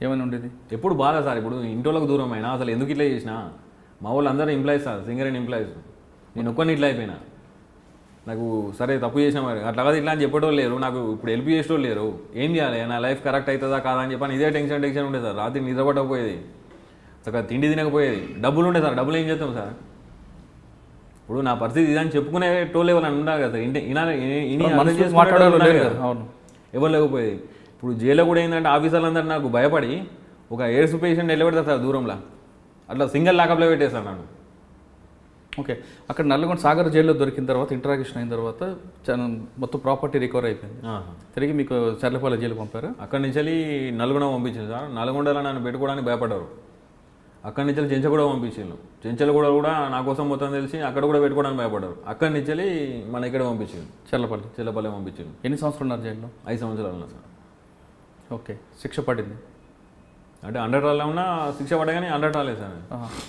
ఏమైనా ఉండేది? ఎప్పుడు బాధ సార్. ఇప్పుడు ఇంట్లోకి దూరం అయినా అసలు ఎందుకు ఇట్లా చేసినా, మా వాళ్ళు అందరూ employees sir, singer and employees. నేను ఒక్కరిని ఇట్లా అయిపోయినా. నాకు సరే తప్పు చేసినా మరి అట్లా కాదు ఇట్లా అని చెప్పడం లేరు, నాకు ఇప్పుడు హెల్ప్ చేసేటోళ్ళు లేరు, ఏం చేయాలి, నా లైఫ్ కరెక్ట్ అవుతుందా కాదా అని చెప్పని ఇదే టెన్షన్ ఉండేది సార్. రాత్రి నిద్రపట్టకపోయేది, చక్కగా తిండి తినకపోయేది. డబ్బులు ఉండే సార్, డబ్బులు ఏం చేస్తాం సార్. ఇప్పుడు నా పరిస్థితి ఇదని చెప్పుకునే టోళ్ళు ఎవరైనా ఉండాలి కదా, ఎవరు లేకపోయేది. ఇప్పుడు జైల్లో కూడా ఏంటంటే ఆఫీసర్లందరూ నాకు భయపడి ఒక ఎయిడ్స్ పేషెంట్ నిలబెడతారు సార్ దూరంలో, అట్లా సింగిల్ లాకప్లో పెట్టేస్తారు నన్ను. ఓకే, అక్కడ నల్లగొండ సాగర్ జైల్లో దొరికిన తర్వాత ఇంటరాక్షన్ అయిన తర్వాత మొత్తం ప్రాపర్టీ రికవర్ అయిపోయింది, తిరిగి మీకు చర్లపల్లి జైలు పంపారు. అక్కడి నుంచి నల్గొండ పంపించింది సార్. నల్గొండలో నన్ను పెట్టుకోవడానికి భయపడ్డారు. అక్కడి నుంచి చెంచగూడ పంపించాను. చెంచలగూడ కూడా నా కోసం మొత్తం తెలిసి అక్కడ కూడా పెట్టుకోవడానికి భయపడ్డారు. అక్కడి నుంచి మన ఇక్కడ పంపించాను, చెర్లపల్లి పంపించాను. ఎన్ని సంవత్సరాలు ఉన్నారు జైల్లో? 5 సంవత్సరాలు ఉన్నా సార్. ఓకే, శిక్ష పడింది అంటే 100 రాళ్ళు ఉన్నా శిక్ష పడగానే 100 రాలేదు సార్.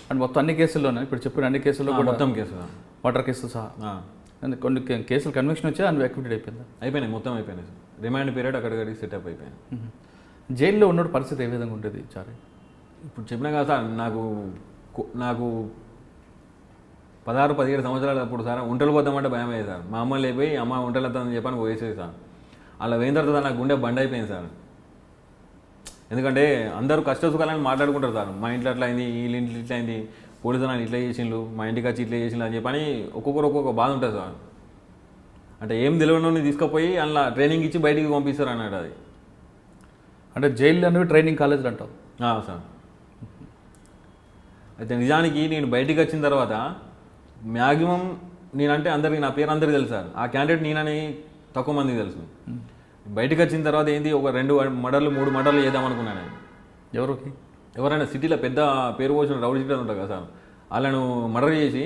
అండ్ మొత్తం అన్ని కేసుల్లోనే ఇప్పుడు చెప్పిన అన్ని కేసుల్లో కూడా మొత్తం కేసు వాటర్ కేసులు సహా కొన్ని కేసులు కన్విక్షన్ వచ్చి అన్ఎక్విటెడ్ అయిపోయింది. అయిపోయినాయి, మొత్తం అయిపోయినాయి సార్. రిమాండ్ పీరియడ్ అక్కడికి సెటప్ అయిపోయింది. జైల్లో ఉన్న పరిస్థితి ఏ విధంగా ఉంటుంది చారి? ఇప్పుడు చెప్పినా కదా సార్, నాకు 16-17 సంవత్సరాలు అప్పుడు సార్ ఒంటలు పోతామంటే భయం అయ్యేది సార్. మా అమ్మ లేపోయి అమ్మ ఒంటలు వద్దామని చెప్పని పోయేసేది సార్. అలా పోయిన తర్వాత నాకు గుండె బండ్ అయిపోయింది సార్. ఎందుకంటే అందరూ కష్ట సుఖాలని మాట్లాడుకుంటారు సార్. మా ఇంట్లో అట్లా అయింది, వీళ్ళ ఇంట్లో ఇట్లా అయింది, పోలీసు నన్ను ఇట్లా చేసిండ్రు, మా ఇంటికి వచ్చి ఇట్లా చేసిండ్రు అని చెప్పని ఒక్కొక్కరు ఒక్కొక్క బాధ ఉంటుంది సార్. అంటే ఏం తెలియని తీసుకుపోయి అలా ట్రైనింగ్ ఇచ్చి బయటికి పంపిస్తారు అన్నాడు. అది అంటే జైలు అనేవి ట్రైనింగ్ కాలేజీలు అంటావు సార్. అయితే నిజానికి నేను బయటికి వచ్చిన తర్వాత మ్యాక్సిమం నేనంటే అందరికీ నా పేరు అందరికీ తెలుసు సార్. ఆ క్యాండిడేట్ నేనని తక్కువ మందికి తెలుసు. బయటకు వచ్చిన తర్వాత ఏంటి ఒక 2 మర్డర్లు 3 మర్డర్లు చేద్దామనుకున్నాను. ఎవరైనా సిటీలో పెద్ద పేరు పోసిన రౌడీ షీటర్ ఉంటారు కదా సార్, వాళ్ళను మర్డర్ చేసి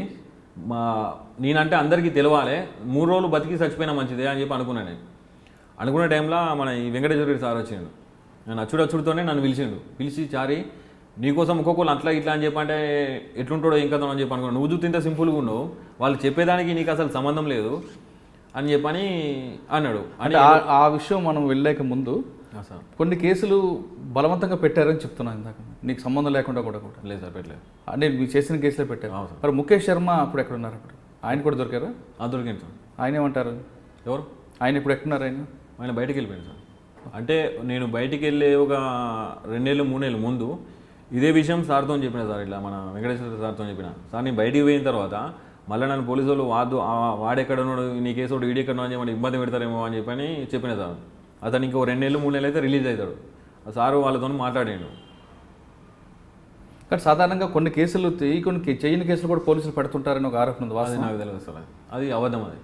నేనంటే అందరికీ తెలవాలి, 3 రోజులు బతికి చచ్చిపోయినా మంచిదే అని చెప్పి అనుకున్నాను. నేను అనుకునే టైంలో మన ఈ వెంకటేశ్వర రెడ్డి సార్ వచ్చిండు. నన్ను అచ్చుడచ్చుడితోనే నన్ను పిలిచి చారి నీకోసం ఒక్కొక్కరు అట్లా ఇట్లా అని చెప్పంటే ఎట్లుంటాడో ఇంకా అని చెప్పి అనుకున్నాను. నువ్వు చూస్తే ఇంత సింపుల్గా ఉన్నావు, వాళ్ళు చెప్పేదానికి నీకు అసలు సంబంధం లేదు అని చెప్పని అన్నాడు. అంటే ఆ విషయం మనం వెళ్ళలేక ముందు కొన్ని కేసులు బలవంతంగా పెట్టారని చెప్తున్నాను ఇందాక, నీకు సంబంధం లేకుండా కూడా లేదు సార్, పెట్టలేదు. అంటే మీరు చేసిన కేసులే పెట్టారు. మరి ముఖేష్ శర్మ అప్పుడు ఎక్కడ ఉన్నారు? అప్పుడు ఆయన కూడా దొరికారా? దొరికింది సార్. ఆయన ఏమంటారు? ఎవరు ఆయన ఇప్పుడు ఎక్కడున్నారు? ఆయన బయటకు వెళ్ళిపోయాడు సార్. అంటే నేను బయటికి వెళ్ళే ఒక 2 నెలలు 3 నెలలు ముందు ఇదే విషయం సార్తో చెప్పిన సార్. ఇట్లా మన వెంకటేశ్వర సార్తో చెప్పిన సార్, నేను బయటికి పోయిన తర్వాత మళ్ళీ నన్ను పోలీసు వాళ్ళు వాడెక్కడ ఉన్నాడు, నీ కేసు వీడి ఎక్కడ అని చెప్పి ఇబ్బంది పెడతారేమో అని చెప్పని చెప్పిన సార్. అతను ఇంకో 2 నెలలు 3 నెలలు అయితే రిలీజ్ అవుతాడు. సారు వాళ్ళతో మాట్లాడాడు. కానీ సాధారణంగా కొన్ని కేసులు కొన్ని చేయని కేసులు కూడా పోలీసులు పెడుతుంటారని ఒక ఆరోపణ ఉంది. అది నాకు తెలియదు సార్, అది అబద్ధం. అది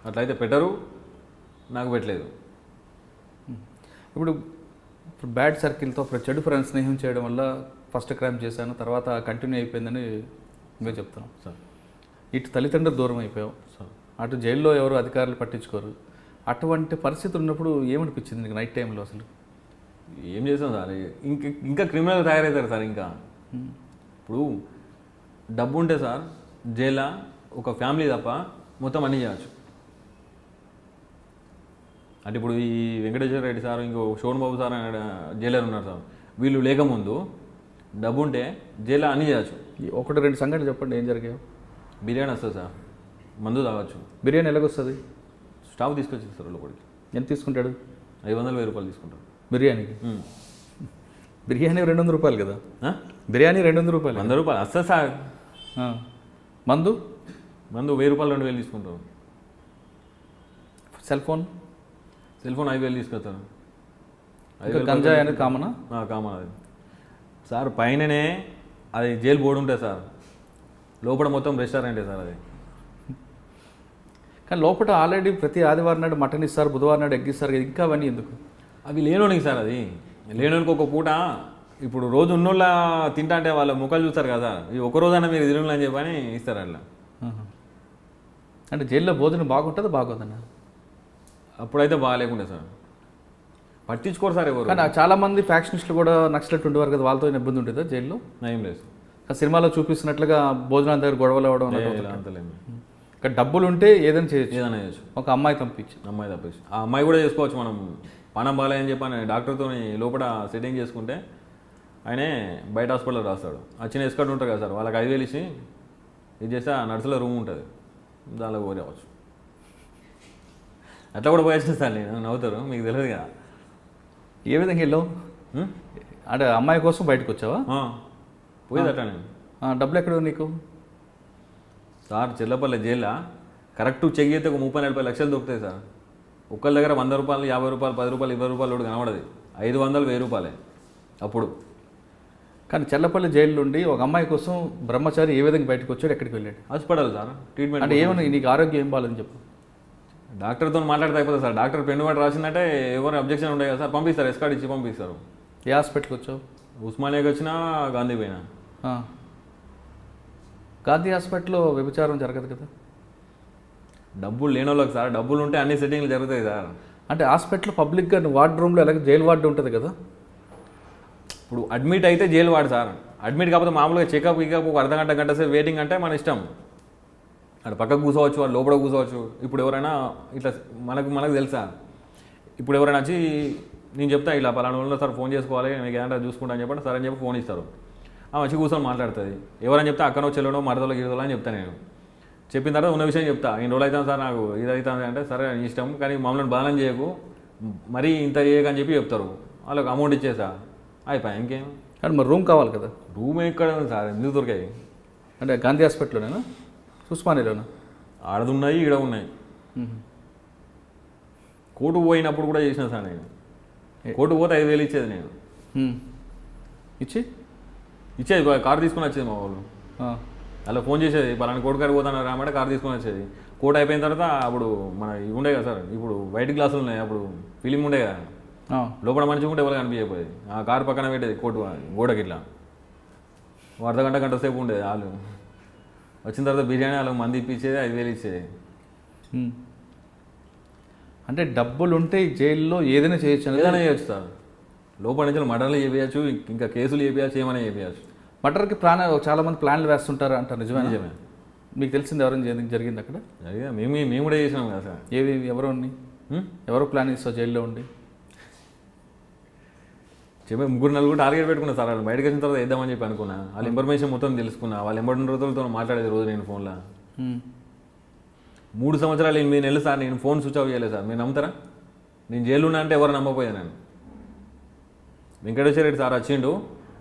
అట్లయితే పెట్టరు, నాకు పెట్టలేదు. ఇప్పుడు బ్యాడ్ సర్కిల్తో చెడు ఫ్రెండ్స్ స్నేహం చేయడం వల్ల ఫస్ట్ క్రైమ్ చేశాను, తర్వాత కంటిన్యూ అయిపోయిందని మేము చెప్తున్నాం సార్. ఇటు తల్లిదండ్రులు దూరం అయిపోయావు సార్, అటు జైల్లో ఎవరు అధికారులు పట్టించుకోరు. అటువంటి పరిస్థితి ఉన్నప్పుడు ఏమనిపించింది నీకు నైట్ టైంలో? అసలు ఏం చేస్తాం సార్, ఇంకా క్రిమినల్ తయారవుతారు సార్. ఇంకా ఇప్పుడు డబ్బు ఉంటే సార్ జైల్లో ఒక ఫ్యామిలీ తప్ప మొత్తం అన్నీ చేయవచ్చు. అంటే ఇప్పుడు ఈ వెంకటేశ్వర రెడ్డి సార్, ఇంకో శోభన్ బాబు సార్ అనే జైలర్ ఉన్నారు సార్, వీళ్ళు లేకముందు డబ్బు ఉంటే జైల్లో అన్నీ చేయవచ్చు. 1-2 సంఘటనలు చెప్పండి, ఏం జరిగాయో? బిర్యానీ వస్తుంది సార్, మందు తాగొచ్చు. బిర్యానీ ఎలాగొస్తుంది? స్టాఫ్ తీసుకొచ్చింది సార్ లోపలికి. ఎంత తీసుకుంటాడు? 500-1000 రూపాయలు తీసుకుంటాడు బిర్యానీకి. బిర్యానీ 200 రూపాయలు కదా? బిర్యానీ 200 రూపాయలు, 100 రూపాయలు వస్తుంది సార్. మందు 1000 రూపాయలు 2000 తీసుకుంటారు. సెల్ ఫోన్ 5000 తీసుకొస్తాను. గంజాయి అనేది కామనా? కామన్. అది సార్ పైననే అది జైలు బోర్డు ఉంటుంది సార్, లోపల మొత్తం రెస్టారెంటే సార్ అది. కానీ లోపల ఆల్రెడీ ప్రతి ఆదివారం నాడు మటన్ ఇస్తారు, బుధవారం నాడు ఎగ్ ఇస్తారు కదా, ఇంకా అవన్నీ ఎందుకు? అవి లేనోనికి సార్, అది లేనోనికి ఒక పూట. ఇప్పుడు రోజు ఉన్నోళ్ళ తింటా అంటే వాళ్ళ ముఖాలు చూస్తారు కదా, ఈ ఒక రోజైనా మీరు తిరుగులు అని చెప్పని ఇస్తారు అట్లా. అంటే జైల్లో భోజనం బాగుంటుందా బాగోదన్నా? అప్పుడైతే బాగాలేకుండే సార్, పట్టించుకోరు సార్ ఎవరు. కానీ చాలా మంది ఫ్యాక్షనిస్టులు కూడా నక్సలెట్ ఉండేవారు కదా, వాళ్ళతో ఇబ్బంది ఉంటుందా జైల్లో? ఏం లేదు ఆ సినిమాలో చూపిస్తున్నట్లుగా భోజనాల దగ్గర గొడవలు అవ్వడం అంతలేదు. ఇక్కడ డబ్బులు ఉంటే ఏదైనా చేయొచ్చు, ఏదైనా చేయొచ్చు. ఒక అమ్మాయి పంపించి అమ్మాయి తప్పేసి ఆ అమ్మాయి కూడా చేసుకోవచ్చు. మనం పనం బాగాలేని చెప్పని డాక్టర్తో లోపల సెట్టింగ్ చేసుకుంటే ఆయనే బయట హాస్పిటల్లో రాస్తాడు. ఆ చిన్న ఎస్కట్ ఉంటారు కదా సార్, వాళ్ళకి 5,000 ఇచ్చి ఇది చేస్తే ఆ నర్సులో రూమ్ ఉంటుంది, దానిలో పోరేవచ్చు. అట్లా కూడా పోయేసిన సార్, నేను నవ్వుతారు, మీకు తెలియదు కదా. ఏ విధంగా వెళ్ళావు? అంటే అమ్మాయి కోసం బయటకు వచ్చావా? పోయేది అట్లా నేను. డబ్బులు ఎక్కడ నీకు? సార్ చెల్లపల్లి జైల్లో కరెక్ట్ చెక్ చేస్తే ఒక 30-40 లక్షలు దొరుకుతాయి సార్. ఒక్కళ్ళ దగ్గర 100 రూపాయలు, 50 రూపాయలు, 10 రూపాయలు, 20 రూపాయలు కూడా కనబడదు. 500, 1000 రూపాయలే అప్పుడు. కానీ చెల్లపల్లి జైలు నుండి ఒక అమ్మాయి కోసం బ్రహ్మచారి ఏ విధంగా బయటకు వచ్చాడు, ఎక్కడికి వెళ్ళాడు? Hospital sir treatment. అంటే ఏమన్నా నీకు ఆరోగ్యం ఏం బాగాలని చెప్పు. డాక్టర్తో మాట్లాడితే అయిపోతుంది సార్. డాక్టర్ పెన్ను వాటి రాసిందంటే ఎవరు అబ్జెక్షన్ ఉండే కదా సార్, పంపిస్తారు, ఎస్కార్డ్ ఇచ్చి పంపిస్తారు. ఏ హాస్పిటల్కి వచ్చావు? ఉస్మానియాకి వచ్చినా, గాంధీ పోయినా. గాంధీ హాస్పిటల్లో వ్యభిచారం జరగదు కదా? డబ్బులు లేని వాళ్ళకి సార్, డబ్బులు ఉంటే అన్ని సెట్టింగ్లు జరుగుతాయి సార్. అంటే హాస్పిటల్ పబ్లిక్గా వార్డ్ రూమ్లో ఎలాగ జైలు వార్డు ఉంటుంది కదా? ఇప్పుడు అడ్మిట్ అయితే జైలు వాడు సార్. అడ్మిట్ కాకపోతే మామూలుగా చెకప్ ఇకప్ ఒక అర్ధ గంట సేపు వెయిటింగ్ అంటే మన ఇష్టం. అక్కడ పక్కకు కూర్చోవచ్చు, వాళ్ళు లోపల కూర్చోవచ్చు. ఇప్పుడు ఎవరైనా ఇట్లా మనకు తెలుసా, ఇప్పుడు ఎవరైనా వచ్చి నేను చెప్తా ఇలా పలానా వాళ్ళు సార్ ఫోన్ చేసుకోవాలి, మీకు ఏదంటే చూసుకుంటా అని చెప్పండి, సరే అని చెప్పి ఫోన్ ఇస్తారు. వచ్చి కూర్చొని మాట్లాడుతుంది. ఎవరని చెప్తే అక్కనో చెల్లెనో మరదలో గిరదలో అని చెప్తాను నేను. చెప్పిన తర్వాత ఉన్న విషయం చెప్తా, ఇన్ని రోజులు అవుతాను సార్ నాకు ఇది అవుతుంది అంటే, సరే నీ ఇష్టం కానీ మమ్మల్ని బలం చేయకు, మరీ ఇంత చేయకని చెప్పి చెప్తారు. వాళ్ళకి అమౌంట్ ఇచ్చేసా అయిపోయా, ఇంకేం. కానీ మరి రూమ్ కావాలి కదా? రూమ్ ఎక్కడ ఉంది సార్, ఎందుకు దొరికాయి? అంటే గాంధీ హాస్పిటల్లోనేనా, ఉస్మానియాలోనా? ఆడదున్నాయి, ఈడ ఉన్నాయి. కోర్టు పోయినప్పుడు కూడా చేసిన సార్ నేను. కోర్టు పోతే 5,000 ఇచ్చేది నేను. ఇచ్చేది కారు తీసుకుని వచ్చేది మా వాళ్ళు. అలా ఫోన్ చేసేది, పలానా కోర్టు కాడికి పోతాను రామంటే కారు తీసుకొని వచ్చేది. కోర్టు అయిపోయిన తర్వాత అప్పుడు మన ఇవి ఉండే కదా సార్, ఇప్పుడు వైట్ గ్లాసులు ఉన్నాయి, అప్పుడు ఫిలిం ఉండే కదా, లోపల మంచిగా ఉంటే ఎవరు కనిపించకపోయేది. ఆ కారు పక్కన పెట్టేది కోర్టు గోడకి ఇట్లా. గంట సేపు ఉండేది. వాళ్ళు వచ్చిన తర్వాత బిర్యానీ వాళ్ళకి మంది ఇప్పించేది, 5,000 ఇచ్చేది. అంటే డబ్బులు ఉంటే జైల్లో ఏదైనా చేయొచ్చు, ఏదైనా చేయొచ్చు సార్. లోపల నుంచి మర్డర్లు చేయవచ్చు, ఇంకా కేసులు చేయవచ్చు, ఏమైనా చేయవచ్చు. మర్డర్కి చాలా మంది ప్లాన్లు వేస్తుంటారు అంటారు, నిజమే? నిజమే. మీకు తెలిసింది ఎవరైనా జరిగింది అక్కడ? మేము కూడా చేసినాం కదా సార్. ఎవరు ప్లాన్ చేస్తావు జైల్లో ఉండి? చెప్పి 3-4 టార్గెట్ పెట్టుకున్నా సార్. వాళ్ళు బయటకు వచ్చిన తర్వాత వేద్దామని చెప్పి అనుకున్నా. వాళ్ళ ఇన్ఫర్మేషన్ మొత్తం తెలుసుకున్నా. వాళ్ళు ఎంబడిన రోజులతో మాట్లాడేది రోజు నేను ఫోన్లో. 3 సంవత్సరాలు 8 నెలలు సార్ నేను ఫోన్ స్విచ్ ఆఫ్ చేయలేదు సార్. మీరు నమ్ముతారా? నేను జైలు ఉన్నా అంటే ఎవరు నమ్మకపోయాను. నేను వెంకటేశ్వర రెడ్డి సార్ వచ్చిండు,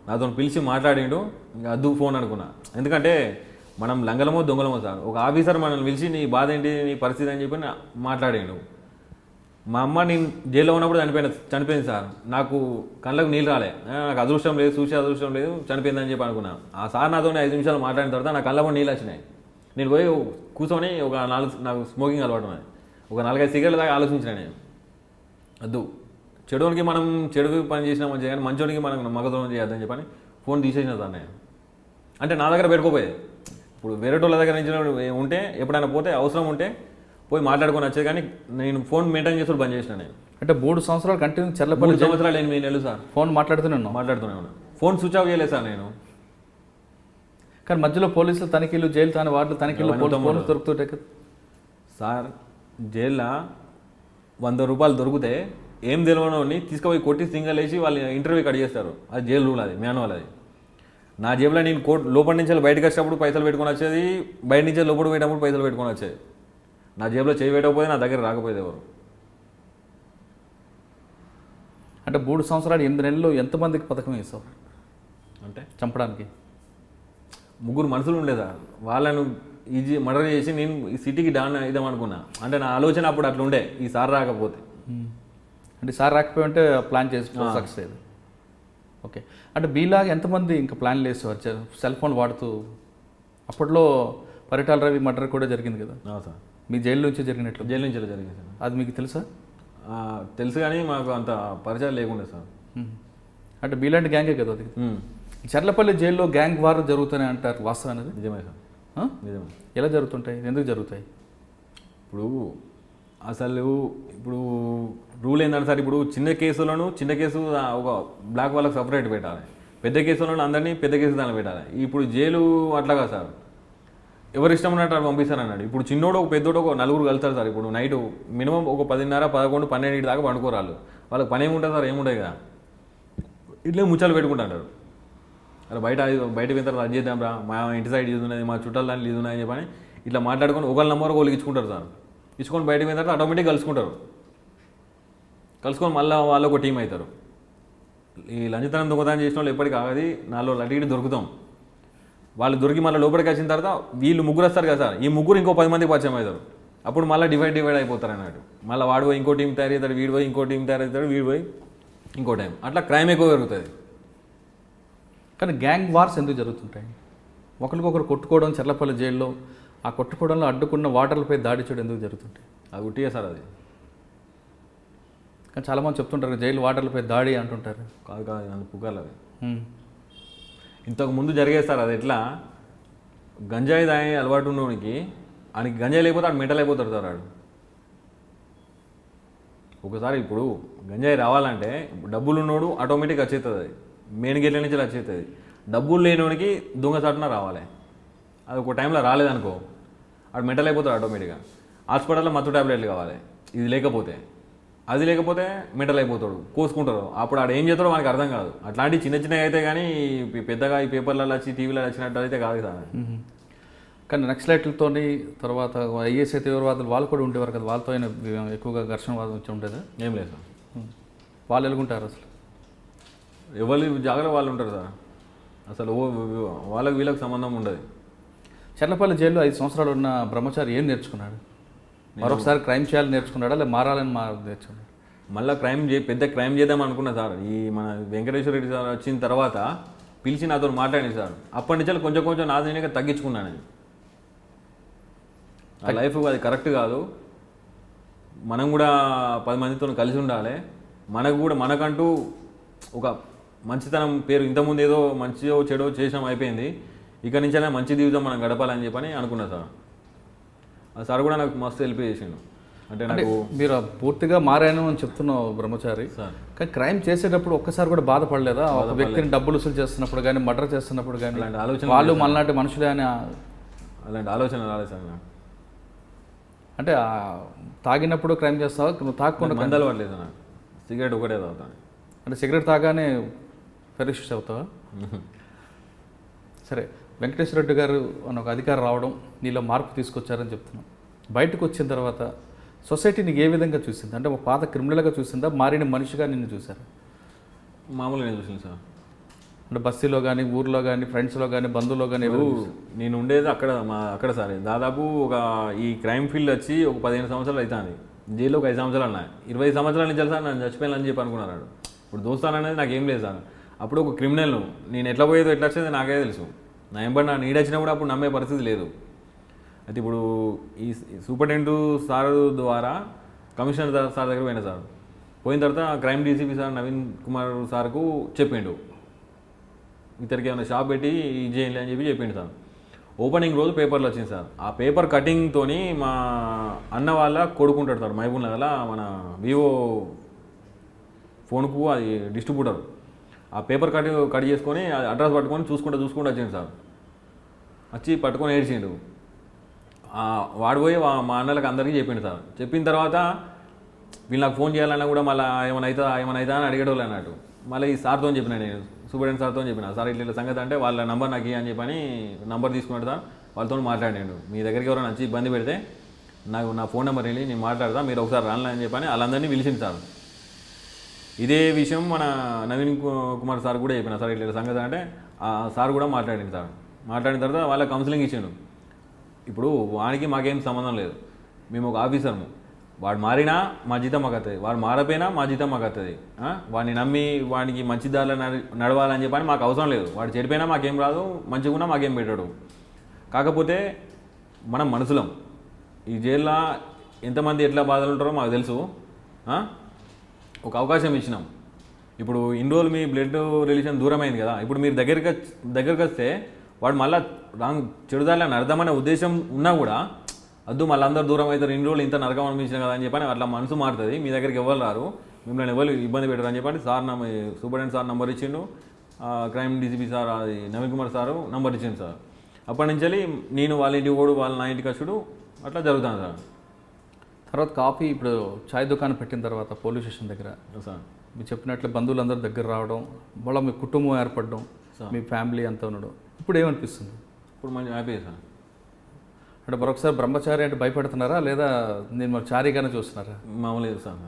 నాతో పిలిచి మాట్లాడిండు, ఇంకా అద్దు ఫోన్ అనుకున్నా. ఎందుకంటే మనం లంగలమో దొంగలమో సార్. ఒక ఆఫీసర్ మనల్ని పిలిచి నీ బాధ ఏంటి, నీ పరిస్థితి అని చెప్పి మాట్లాడిండు. మా అమ్మ నేను జైల్లో ఉన్నప్పుడు చనిపోయింది సార్. నాకు కళ్ళకు నీళ్ళు రాలే, నాకు అదృష్టం లేదు, చూసే అదృష్టం లేదు, చనిపోయిందని చెప్పి అనుకున్నా. ఆ సార్ నాతో 5 నిమిషాలు మాట్లాడిన తర్వాత నా కళ్ళలో నీళ్ళు వచ్చినాయి. నేను పోయి కూర్చొని నాకు స్మోకింగ్ అలవాటు ఉన్నది. ఒక 4-5 సిగరెట్ల దాకా ఆలోచించిన నేను. వద్దు, చెడునికి మనం చెడు పని చేసినా మంచిగా, కానీ మంచోనికి మనం మగదోనం చేయొద్దని చెప్పని ఫోన్ తీసేసిన సార్ నేను. అంటే నా దగ్గర పెట్టుకోపోయేది. ఇప్పుడు వేరే వాళ్ళ దగ్గర నుంచి ఉంటే ఎప్పుడైనా పోతే అవసరం ఉంటే పోయి మాట్లాడుకొని వచ్చేది, కానీ నేను ఫోన్ మెయింటైన్ చేస్తూ బంద్ చేసిన నేను. అంటే 3 సంవత్సరాలు కంటిన్యూ చెల్లపల్లి 3 సంవత్సరాలు 8 నెలలు సార్ ఫోన్ మాట్లాడుతూనే ఉన్నాను. ఫోన్ స్విచ్ ఆఫ్ చేయలేదు సార్ నేను. కానీ మధ్యలో పోలీసులు తనిఖీలు, జైలు తాను వార్డులు తనిఖీలు దొరుకుతుంటాయి కదా సార్. జైల్లో 100 రూపాయలు దొరికితే ఏం తెలియని తీసుకుపోయి కొట్టి సింగల్ వేసి వాళ్ళు ఇంటర్వ్యూ కట్ చేస్తారు. అది జైలు రూల్, అది మాన్యువల్. అది నా జేబులో నేను లోపల నుంచి బయటకు వచ్చేటప్పుడు పైసలు పెట్టుకొని వచ్చేది, బయట నుంచి లోపల పోయేటప్పుడు పైసలు పెట్టుకొని వచ్చేది. నా జేబులో చేయి పెట్టకపోతే నా దగ్గర రాకపోయేది ఎవరు. అంటే 3 సంవత్సరాలు 8 నెలలు ఎంతమందికి పథకం వేసావు అంటే చంపడానికి? 3 మనుషులు ఉండేదా, వాళ్ళను ఈజీ మర్డర్ చేసి నేను ఈ సిటీకి డాన్ ఇద్దామనుకున్నా. అంటే నా ఆలోచన అప్పుడు అట్లా ఉండే, ఈసారి రాకపోతే. అంటే సార్ రాకపోయి ఉంటే ప్లాన్ చేసి సక్సెస్ అయ్యేది. ఓకే. అంటే మీలాగా ఎంతమంది ఇంకా ప్లాన్లు వేసేవారు సెల్ ఫోన్ వాడుతూ? అప్పట్లో పరిటాల రవి మర్డర్ కూడా జరిగింది కదా సార్, మీ జైలు నుంచి జరిగినట్లు. జైలు నుంచి జరిగింది సార్. అది మీకు తెలుసా? తెలుసు కానీ మాకు అంత పరిచయం లేకుండే సార్. అంటే మీలాంటి గ్యాంగే కదా అది. చర్లపల్లి జైల్లో గ్యాంగ్ వార్ జరుగుతున్నాయి అంటారు, వాస్తవం అనేది? నిజమే సార్, నిజమే. ఎలా జరుగుతుంటాయి, ఎందుకు జరుగుతాయి? ఇప్పుడు అసలు ఇప్పుడు రూల్ ఏంటంటే సార్, ఇప్పుడు చిన్న కేసు ఒక బ్లాక్ వాళ్ళకి సపరేట్ పెట్టాలి, పెద్ద కేసులను అందరినీ పెద్ద కేసు దాన్ని పెట్టాలి. ఇప్పుడు జైలు అట్లాగా సార్, ఎవరు ఇష్టం ఉన్నట్టు అటు పంపిస్తారు అన్నాడు. ఇప్పుడు చిన్నోడు ఒక పెద్దోడు ఒక నలుగురు కలుస్తారు సార్. ఇప్పుడు నైట్ మినిమం ఒక 10:30, 11, 12 దాకా పండుకోరాళ్ళు. వాళ్ళకి పని ఏముంటుంది సార్, ఏముంటుంది కదా, ఇట్లే ముచ్చాలు పెట్టుకుంటారు. అలా బయట పోయిన తర్వాత అది చేద్దాం రా, మా ఇంటి సైడ్ ఇది ఉన్నది, మా చుట్టాల దాంట్లో ఇది ఉన్నది అని చెప్పని ఇట్లా మాట్లాడుకొని ఒకళ్ళ నంబర్ ఒకళ్ళకి ఇచ్చుకుంటారు సార్. ఇచ్చుకొని బయట పోయిన తర్వాత ఆటోమేటిక్ కలుసుకొని మళ్ళీ వాళ్ళు ఒక టీం అవుతారు. ఈ లంచతనం దొంగతనం చేసిన వాళ్ళు ఎప్పటికీ ఆగది, 4 రోజులు అటు ఇటు దొరుకుతాం. వాళ్ళు దొరికి మళ్ళీ లోపలికి వచ్చిన తర్వాత వీళ్ళు ముగ్గురు వస్తారు కదా సార్, ఈ ముగ్గురు ఇంకో 10 మందికి పరిచయం అవుతారు. అప్పుడు మళ్ళీ డివైడ్ అయిపోతారు అన్నట్టు. మళ్ళీ వాడు పోయి ఇంకో టీం తయారవుతాడు, వీడు పోయి ఇంకో టీం తయారవుతాడు, వీడు పోయి ఇంకో టైం, అట్లా క్రైమ్ ఎక్కువ జరుగుతుంది. కానీ గ్యాంగ్ వార్స్ ఎందుకు జరుగుతుంటాయి? ఒకరికొకరు కొట్టుకోవడం, చర్లపల్లి జైల్లో ఆ కొట్టుకోవడంలో అడ్డుకున్న వాటర్లపై దాడి చేయడం ఎందుకు జరుగుతుంటాయి? అది ఉట్టిగా సార్, అది కానీ చాలామంది చెప్తుంటారు జైలు వాటర్లపై దాడి అంటుంటారు. కాదు నన్ను పుకార్లు అవి. ఇంతకు ముందు జరిగేది సార్, అది ఎట్లా గంజాయి తాగే అలవాటు ఉన్నోనికి ఆయనకి గంజాయి లేకపోతే ఆడు మెంటల్ అయిపోతాడు సార్. ఆడు ఒకసారి ఇప్పుడు గంజాయి రావాలంటే డబ్బులు ఉన్నోడు ఆటోమేటిక్గా వచ్చేస్తుంది, అది మెయిన్ గేట్ల నుంచి వచ్చేస్తుంది. డబ్బులు లేనివాడికి దొంగసాటున రావాలి. అది ఒక టైంలో రాలేదనుకో ఆడు మెంటల్ అయిపోతాడు ఆటోమేటిక్గా. హాస్పిటల్లో మత్తు ట్యాబ్లెట్లు కావాలి, ఇది లేకపోతే అది లేకపోతే మెంటల్ అయిపోతాడు, కోసుకుంటారు. అప్పుడు ఆడు ఏం చేస్తాడో మనకు అర్థం కాదు. అట్లాంటి చిన్నవి అయితే కానీ పెద్దగా ఈ పేపర్లలో వచ్చి టీవీలో వచ్చినట్టు అయితే కాదు సార్. కానీ నక్సలైట్లతో తర్వాత ఐఎస్ఐ తీవ్రవాదులు వాళ్ళు కూడా ఉండేవారు కదా, వాళ్ళతో అయినా ఎక్కువగా ఘర్షణ వాదం వచ్చి ఉండేదా? ఏం లేదు సార్. వాళ్ళు ఎలుగుంటారు అసలు, ఎవరి జాగ్రత్త వాళ్ళు ఉంటారు సార్. అసలు వాళ్ళకి వీళ్ళకి సంబంధం ఉండదు. చర్లపల్లి జైల్లో 5 సంవత్సరాలు ఉన్న బ్రహ్మచారి ఏం నేర్చుకున్నాడు? మరొకసారి క్రైమ్ చేయాలని నేర్చుకున్నాడా, లేదా మారాలని నేర్చుకున్నాడు? మళ్ళీ పెద్ద క్రైమ్ చేద్దాం అనుకున్నా సార్. ఈ మన వెంకటేశ్వర రెడ్డి సార్ వచ్చిన తర్వాత పిలిచి నాతో మాట్లాడింది సార్. అప్పటి నుంచి కొంచెం నాదీనిగా తగ్గించుకున్నాను నేను. ఆ లైఫ్ అది కరెక్ట్ కాదు, మనం కూడా 10 మందితో కలిసి ఉండాలి, మనకంటూ ఒక మంచితనం పేరు, ఇంతకుముందు ఏదో మంచిదో చెడో చేసాం అయిపోయింది, ఇక నుంచైనా మంచి జీవితం మనం గడపాలని చెప్పని అనుకున్నా సార్. ఆ సార్ కూడా నాకు మస్తు హెల్ప్ చేసిండు. అంటే నాకు మీరు పూర్తిగా మారాను అని చెప్తున్నావు బ్రహ్మచారి సార్, కానీ క్రైమ్ చేసేటప్పుడు ఒక్కసారి కూడా బాధపడలేదా? ఒక వ్యక్తిని డబ్బులు వసూలు చేస్తున్నప్పుడు కానీ, మర్డర్ చేస్తున్నప్పుడు కానీ అలాంటి ఆలోచన వాళ్ళు మనలాంటి మనుషులే అని అలాంటి ఆలోచన రాలేదు సార్ నాకు. అంటే తాగినప్పుడు క్రైమ్ చేస్తావా, నువ్వు తాగకుండా? మందలు పడలేదు నాకు, సిగరెట్ ఒకటే తాగుతాను. అంటే సిగరెట్ తాగానే ఫెరిష్ అవుతావా? సరే, వెంకటేశ్వర రెడ్డి గారు అని ఒక అధికారం రావడం నీలో మార్పు తీసుకొచ్చారని చెప్తున్నాం. బయటకు వచ్చిన తర్వాత సొసైటీ నీకు ఏ విధంగా చూసింది? అంటే ఒక పాత క్రిమినల్గా చూసిందా, మారిన మనిషిగా నిన్ను చూసారా? మామూలుగా నేను చూసింది సార్. అంటే బస్తీలో కానీ, ఊర్లో కానీ, ఫ్రెండ్స్లో కానీ, బంధువులో కానీ? నేను ఉండేది అక్కడ సార్. దాదాపు ఈ క్రైమ్ ఫీల్డ్ వచ్చి ఒక 15 సంవత్సరాలు అవుతుంది. జైల్లో ఒక 5 సంవత్సరాలు ఉన్నాయి. 20 సంవత్సరాల నుంచి సార్ నన్ను చచ్చిపోయాలని చెప్పి అనుకున్నాడు. ఇప్పుడు దోస్తాను అనేది నాకు ఏం లేదు సార్. అప్పుడు ఒక క్రిమినల్ను నేను ఎట్లా పోయేదో ఎట్లా వచ్చేది నాకే తెలుసు. నా ఎంబడి నా నీడొచ్చినప్పుడు అప్పుడు నమ్మే పరిస్థితి లేదు. అయితే ఇప్పుడు ఈ సూపరింటెండెంట్ సార్ ద్వారా కమిషనర్ సార్ దగ్గర పోయినా సార్. పోయిన తర్వాత crime DCP sir Naveen Kumar సార్కు చెప్పిండు, ఇతరికి ఏమైనా షాప్ పెట్టి ఇది చేయాలి అని చెప్పిండు సార్. ఓపెనింగ్ రోజు పేపర్లు వచ్చింది సార్. ఆ పేపర్ కటింగ్తో మా అన్న వాళ్ళ కొడుకుంటాడు సార్ మహబూబ్ నగర్లో, మన వివో ఫోన్కు అది డిస్ట్రిబ్యూటర్. ఆ పేపర్ కట్ చేసుకొని అడ్రస్ పట్టుకొని చూసుకుంటూ వచ్చిండు సార్. వచ్చి పట్టుకొని ఏడ్చిండు. వాడు పోయి మా అన్నలకు అందరికీ చెప్పిండు సార్. చెప్పిన తర్వాత వీళ్ళు నాకు ఫోన్ చేయాలన్నా కూడా మళ్ళీ ఏమైనా అవుతా అని అడిగేటోళ్ళు అన్నట్టు. మళ్ళీ ఈ సార్తో చెప్పిన, నేను సూపరింటెండెంట్ సార్తో చెప్పిన, సార్ ఇట్లా సంగతి అంటే వాళ్ళ నంబర్ నాకు అని చెప్పని నంబర్ తీసుకున్నాడు సార్. వాళ్ళతో మాట్లాడాడు, మీ దగ్గరికి ఎవరైనా వచ్చి ఇబ్బంది పెడితే నా ఫోన్ నెంబర్ వెళ్ళి నేను మాట్లాడతా, మీరు ఒకసారి రాలని అని చెప్పని వాళ్ళందరినీ పిలిచింది సార్. ఇదే విషయం మన నవీన్ కుమార్ సార్ కూడా చెప్పిన, సార్ ఇట్లా సంగతి అంటే ఆ సార్ కూడా మాట్లాడింది సార్. మాట్లాడిన తర్వాత వాళ్ళ కౌన్సిలింగ్ ఇచ్చిండు. ఇప్పుడు వానికి మాకేం సంబంధం లేదు, మేము ఒక ఆఫీసర్ము, వాడు మారినా మా జీతం మాకు వస్తుంది, వాడు మారపోయినా మా జీతం మాకు వస్తుంది. వాడిని నమ్మి వాడికి మంచి దారిలో నడవాలని చెప్పని మాకు అవసరం లేదు. వాడు చెడిపోయినా మాకేం రాదు, మంచిగా ఉన్నా మాకేం పెట్టాడు. కాకపోతే మనం మనుషులం. ఈ జైల్లో ఎంతమంది ఎట్లా బాధలు ఉంటారో మాకు తెలుసు. ఒక అవకాశం ఇచ్చినాం. ఇప్పుడు ఇన్ని రోజులు మీ బ్లడ్ రిలేషన్ దూరం అయింది కదా, ఇప్పుడు మీరు దగ్గరికి వస్తే వాడు మళ్ళీ చెడుదారిలో నడదామనే ఉద్దేశం ఉన్నా కూడా వద్దు మళ్ళీ అందరూ దూరం అవుతారు, ఇన్ని రోజులు ఇంత నరకం అనిపించిన కదా అని చెప్పని అట్లా మనసు మారుతుంది. మీ దగ్గరికి ఎవరు రారు, మిమ్మల్ని ఎవరు ఇబ్బంది పెట్టరు అని చెప్పండి సార్ సూపరింటెండెంట్ సార్ నంబర్ ఇచ్చిండు, క్రైమ్ డీసీపీ సార్ అది నవీన్ కుమార్ సారు నంబర్ ఇచ్చిండు సార్. అప్పటి నుంచి నేను వాళ్ళ ఇంటికి కూడా వాళ్ళ నా ఇంటికి వచ్చుడు అట్లా జరుగుతుంది సార్. తర్వాత కాఫీ ఇప్పుడు చాయ్ దుకాణం పెట్టిన తర్వాత పోలీస్ స్టేషన్ దగ్గర సార్ మీరు చెప్పినట్లు బంధువులందరూ దగ్గర రావడం, వాళ్ళ మీ కుటుంబం ఏర్పడడం, మీ ఫ్యామిలీ అంతా ఉండడం, ఇప్పుడు ఏమనిపిస్తుంది? ఇప్పుడు మంచి హ్యాపీ సార్. అంటే మరొకసారి బ్రహ్మచారి అంటే భయపడుతున్నారా లేదా నేను మరి చారీగానే చూస్తున్నారా? మామూలు సార్.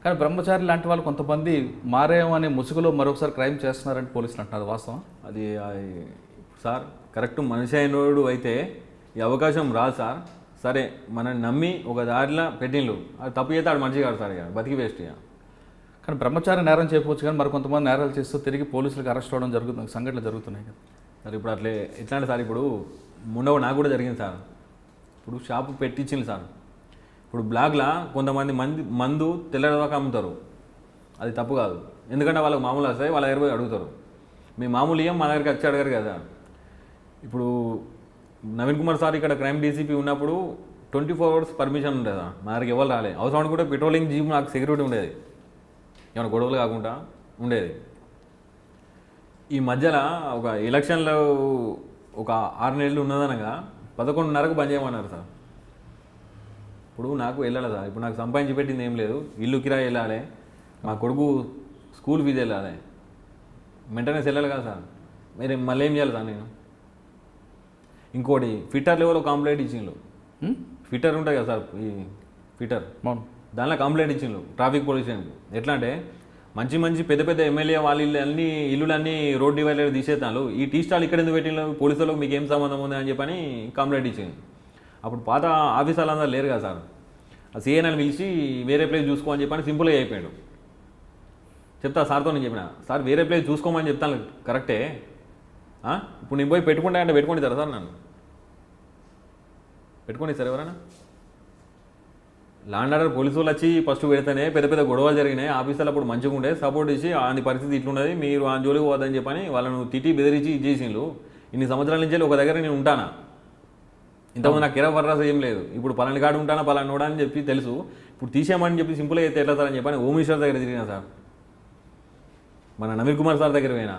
కానీ బ్రహ్మచారి లాంటి వాళ్ళు కొంతమంది మారేమో అనే ముసుగులో మరొకసారి క్రైమ్ చేస్తున్నారంటే పోలీసులు అంటున్నారు, వాస్తవం? అది సార్ కరెక్ట్ మనిషి అయినోడు అయితే ఈ అవకాశం రాదు సార్. సరే మనల్ని నమ్మి ఒక దారిలో పెట్టిండ్రు, అది తప్పు చేస్తే ఆడు మనిషి కాదు సార్, ఇక బతికి వేస్ట్. ఇక కానీ బ్రహ్మచారి నేరం చేయకపోవచ్చు, కానీ మరి కొంతమంది నేరాలు చేస్తూ తిరిగి పోలీసులకు అరెస్ట్ అవ్వడం జరుగుతుంది, సంఘటనలు జరుగుతున్నాయి కదా సార్. ఇప్పుడు అట్లే ఎట్లా అంటే సార్, ఇప్పుడు మొన్న నాకు కూడా జరిగింది సార్. ఇప్పుడు షాపు పెట్టించింది సార్. ఇప్పుడు బ్లాక్లో కొంతమంది మందు తెల్లదాకా అమ్ముతారు, అది తప్పు కాదు. ఎందుకంటే వాళ్ళకి మామూలు వస్తాయి, వాళ్ళ దగ్గర పోయి అడుగుతారు. మీ మామూలు మా దగ్గరికి వచ్చి అడగారు కదా. ఇప్పుడు నవీన్ కుమార్ సార్ ఇక్కడ క్రైమ్ డీసీపీ ఉన్నప్పుడు 24 hours పర్మిషన్ ఉండేది సార్, మా దగ్గరికి ఎవరు రాలే. అవసరం కూడా పెట్రోలింగ్ జీప్ నాకు సెక్యూరిటీ ఉండేది, ఏమైనా గొడవలు కాకుండా ఉండేది. ఈ మధ్యలో ఒక ఎలక్షన్లో ఒక 6 నెలలు ఉన్నదనగా 11:30కు బంద్ చేయమన్నారు సార్. ఇప్పుడు నాకు వెళ్ళాలి సార్, ఇప్పుడు నాకు సంపాదించి పెట్టింది ఏం లేదు, ఇల్లు కిరాయి వెళ్ళాలి, మా కొడుకు స్కూల్ ఫీజు వెళ్ళాలి, మెయింటెనెన్స్ వెళ్ళాలి కదా సార్. మీరు మళ్ళీ ఏం చేయాలి సార్ నేను? ఇంకోటి ఫిట్టర్ లెవెల్లో కంప్లైంట్ ఇచ్చిండ్రు. ఫిట్టర్ ఉంటుంది కదా సార్, ఈ ఫిట్టర్ దానిలో కంప్లైంట్ ఇచ్చిండ్రు ట్రాఫిక్ పోలీస్ స్టేషన్కి. ఎట్లా అంటే మంచి పెద్ద ఎమ్మెల్యే వాళ్ళ ఇల్లులన్నీ రోడ్ డివైడర్ తీసేస్తాను, ఈ టీ స్టాల్ ఇక్కడ ఎందుకు పెట్టిన పోలీసులకు మీకు ఏం సంబంధం ఉంది అని చెప్పని కంప్లైంట్ ఇచ్చింది. అప్పుడు పాత ఆఫీసర్లు అందరూ లేరు కదా సార్, ఆ సీఎన్ఎల్ పిలిచి వేరే ప్లేస్ చూసుకో అని చెప్పని సింపుల్గా అయిపోయాడు. చెప్తా సార్తో నేను చెప్పిన, సార్ వేరే ప్లేస్ చూసుకోమని చెప్తాను కరెక్టే, ఇప్పుడు నేను పోయి పెట్టుకుంటా అంటే పెట్టుకొని సార్ నన్ను పెట్టుకోండి సార్. ఎవరైనా ల్యాండ్ ఆర్డర్ పోలీసు వాళ్ళు వచ్చి ఫస్ట్ పెడితేనే పెద్ద గొడవలు జరిగినాయి, ఆఫీసర్లు అప్పుడు మంచిగా ఉండే సపోర్ట్ ఇచ్చి ఆయన పరిస్థితి ఇట్లున్నది, మీరు ఆ జోలికి పోదని చెప్పని వాళ్ళను తిట్టి బెదిరించి ఇచ్చేసిండ్రు. ఇన్ని సంవత్సరాల నుంచి ఒక దగ్గర నేను ఉంటానా, ఇంతకుముందు నాకు కిరా వర్రాస ఏం లేదు, ఇప్పుడు పలాని కాడు ఉంటానా పలాని నోడా అని చెప్పి తెలుసు. ఇప్పుడు తీసేయమని చెప్పి సింపుల్గా అయితే ఎట్లా సార్ అని చెప్పని హోమ్ మినిస్టర్ దగ్గర తిరిగినా సార్, మన నవీన్ కుమార్ సార్ దగ్గర పోయినా,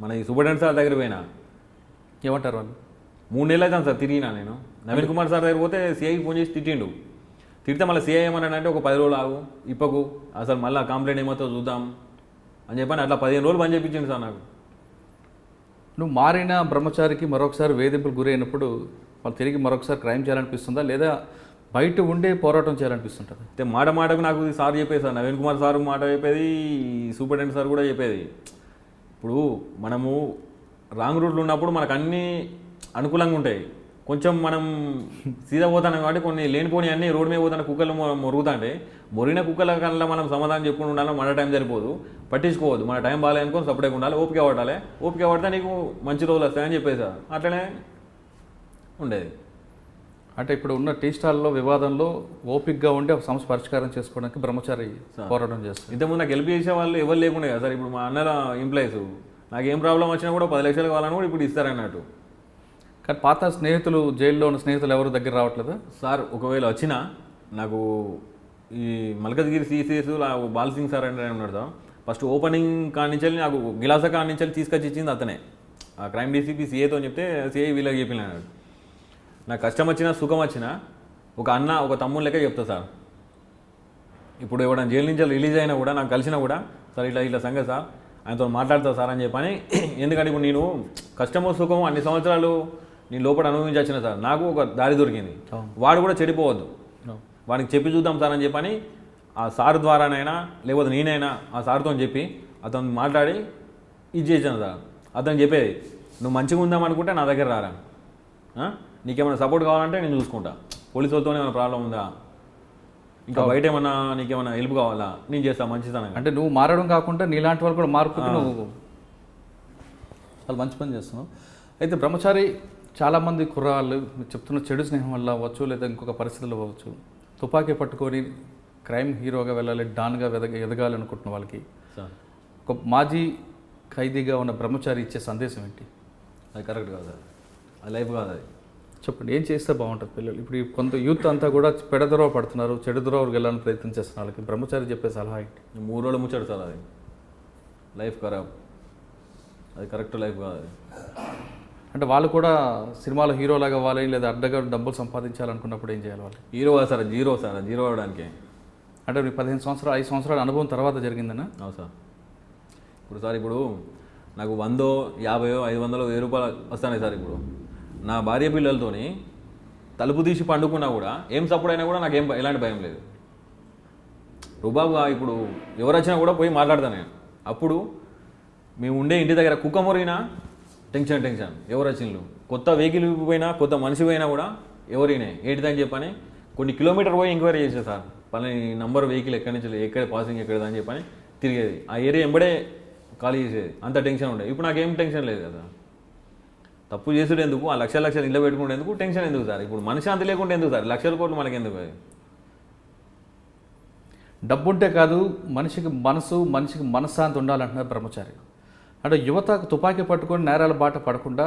మన ఈ సూపరింటెండెంట్ సార్ దగ్గర పోయినా. ఏమంటారు వాళ్ళు? 3 నెలలు అవుతాను సార్ తిరిగినా నేను. నవీన్ కుమార్ సార్ దగ్గర పోతే సిఐకి ఫోన్ చేసి తిట్టిండు. తిడితే మళ్ళీ సిఐ ఏమన్నాడంటే ఒక 10 రోజులు ఆగు, ఇప్పకు అసలు మళ్ళీ కంప్లైంట్ ఏమవుతుందో చూద్దాం అని చెప్పని అట్లా 15 రోజులు పని చేయించిండు సార్ నాకు. నువ్వు మారిన బ్రహ్మచారికి మరొకసారి వేధింపులు గురైనప్పుడు వాళ్ళు తిరిగి మరొకసారి క్రైమ్ చేయాలనిపిస్తుందా లేదా బయట ఉండే పోరాటం చేయాలనిపిస్తుంటుంది? అయితే మాటకు నాకు సార్ చెప్పేది సార్, నవీన్ కుమార్ సార్ మాట చెప్పేది, సూపరింటెండెంట్ సార్ కూడా చెప్పేది. ఇప్పుడు మనము రాంగ్ రూట్లో ఉన్నప్పుడు మనకు అన్నీ అనుకూలంగా ఉంటాయి, కొంచెం మనం సీదా పోతాం కాబట్టి కొన్ని లేనిపోని అన్నీ రోడ్డు మీద పోతాను కుక్కలు మొరుగుతాంటే మొరిగిన కుక్కల కల్లా మనం సమాధానం చెప్పుకుని ఉండాలి. మన టైం సరిపోదు, పట్టించుకోవద్దు, మన టైం బాగాలనుకొని సపరేట్గా ఉండాలి, ఓపిక పడాలి, ఓపిక పడితే నీకు మంచి రోజులు వస్తాయని చెప్పేసి సార్ అట్లనే ఉండేది. అంటే ఇప్పుడు ఉన్న టీ స్టాల్లో వివాదంలో ఓపిక్గా ఉండి ఒక సమస్య పరిష్కారం చేసుకోవడానికి బ్రహ్మచారి పోరాటం చేస్తారు. ఇంతకుముందు నాకు హెల్ప్ చేసే వాళ్ళు ఎవరు లేకుండా కదా సార్. ఇప్పుడు మా అన్నల ఎంప్లాయీస్ నాకు ఏం ప్రాబ్లం వచ్చినా కూడా 10 లక్షలు కావాలని కూడా ఇప్పుడు ఇస్తారన్నట్టు. కానీ పాత స్నేహితులు, జైల్లో ఉన్న స్నేహితులు ఎవరు దగ్గర రావట్లేదా సార్? ఒకవేళ వచ్చినా నాకు ఈ మల్కజ్గిరి సిసిఎస్ బాల్సింగ్ సార్ అంటే ఉన్నాడు సార్, ఫస్ట్ ఓపెనింగ్ కానించాలి నాకు గిలాస కానించాలి తీసుకొచ్చి ఇచ్చింది అతనే. ఆ క్రైమ్ డీసీపీ సిఏతో చెప్తే సిఐ వీళ్ళకి చెప్పినాడు. నాకు కష్టం వచ్చినా సుఖం వచ్చినా ఒక అన్న ఒక తమ్ముడు లెక్క చెప్తా సార్. ఇప్పుడు ఎవడన్నా జైలు నుంచి రిలీజ్ అయినా కూడా నాకు కలిసినా కూడా సార్ ఇట్లా సంగతి సార్ ఆయనతో మాట్లాడతా సార్ అని చెప్పని. ఎందుకంటే ఇప్పుడు నేను కష్టమో సుఖమో అన్ని సంవత్సరాలు నేను లోపల అనుభవించి వచ్చిన సార్, నాకు ఒక దారి దొరికింది. వాడు కూడా చెడిపోవద్దు, వాడికి చెప్పి చూద్దాం సార్ అని చెప్పని ఆ సార్ ద్వారానైనా లేకపోతే నేనైనా ఆ సార్తో చెప్పి అతను మాట్లాడి ఇది చేసాను సార్. అతను చెప్పేది నువ్వు మంచిగా ఉందాం అనుకుంటే నా దగ్గర రారా, నీకేమైనా సపోర్ట్ కావాలంటే నేను చూసుకుంటా, పోలీసు వాళ్ళతో ఏమైనా ప్రాబ్లం ఉందా ఇంకా బయట ఏమన్నా నీకేమన్నా హెల్ప్ కావాలా నేను చేస్తా మంచితనం. అంటే నువ్వు మారడం కాకుండా నీలాంటి వాళ్ళు కూడా మారుకుంటూ నువ్వు చాలా మంచి పని చేస్తున్నావు. అయితే బ్రహ్మచారి చాలామంది కుర్రాళ్ళు మీరు చెప్తున్న చెడు స్నేహం వల్ల అవ్వచ్చు, లేదా ఇంకొక పరిస్థితులు అవ్వచ్చు, తుపాకీ పట్టుకొని క్రైమ్ హీరోగా వెళ్ళాలి, డాన్గా ఎదగాలి అనుకుంటున్న వాళ్ళకి సార్ ఒక మాజీ ఖైదీగా ఉన్న బ్రహ్మచారి ఇచ్చే సందేశం ఏంటి? అది కరెక్ట్ కాదు, అది లైఫ్ కాదు. అది చెప్పండి, ఏం చేస్తే బాగుంటుంది పిల్లలు? ఇప్పుడు కొంత యూత్ అంతా కూడా పెడదొరవ పడుతున్నారు, చెడు దొరవకు వెళ్ళాలని ప్రయత్నం చేస్తున్న వాళ్ళకి బ్రహ్మచారి చెప్పే సలహా ఏంటి? 3 రోజులు ముచ్చాడు సార్, అది లైఫ్ ఖరాబ్, అది కరెక్ట్ లైఫ్ కాదు. అది అంటే వాళ్ళు కూడా సినిమాలో హీరోలాగా అవ్వాలి, లేదా అడ్డగా డబ్బులు సంపాదించాలనుకున్నప్పుడు ఏం చేయాలి వాళ్ళు? హీరో కాదు సార్, జీరో అవడానికి. అంటే మీకు 15 సంవత్సరాలు 5 సంవత్సరాల అనుభవం తర్వాత జరిగిందనా? అవును సార్. ఇప్పుడు నాకు 100, 50, 500, 1000 రూపాయలు వస్తాయి సార్. ఇప్పుడు నా భార్య పిల్లలతోని తలుపు తీసి పండుకున్నా కూడా ఏం సపోర్ట్ అయినా కూడా నాకు ఎలాంటి భయం లేదు. రుబాబుగా ఇప్పుడు ఎవరు వచ్చినా కూడా పోయి మాట్లాడతాను నేను. అప్పుడు మేము ఉండే ఇంటి దగ్గర కుక్క మొరిగినా టెన్షన్ ఎవరు వచ్చిండ్రు, కొత్త వెహికల్ పోయినా కొత్త మనిషి పోయినా కూడా ఎవరైనా ఏంటిదని చెప్పని కొన్ని కిలోమీటర్ పోయి ఎంక్వైరీ చేసే సార్, పలాని నంబర్ వెహికల్ ఎక్కడి నుంచి ఎక్కడ పాసింగ్ ఎక్కడదని చెప్పని తిరిగేది. ఆ ఏరియా ఎంబడే ఖాళీ చేసేది, అంత టెన్షన్ ఉండేది. ఇప్పుడు నాకేం టెన్షన్ లేదు కదా. తప్పు చేసుడు ఎందుకు, ఆ లక్షలు ఇంట్లో పెట్టుకుంటే ఎందుకు, టెన్షన్ ఎందుకు సార్? ఇప్పుడు మనశ్శాంతి లేకుంటే ఎందుకు సార్? లక్షల కోట్లు మనకి ఎందుకు? డబ్బుంటే కాదు మనిషికి మనశ్శాంతి ఉండాలంటున్నారు బ్రహ్మచారి. అంటే యువత తుపాకీ పట్టుకొని నేరాల బాట పడకుండా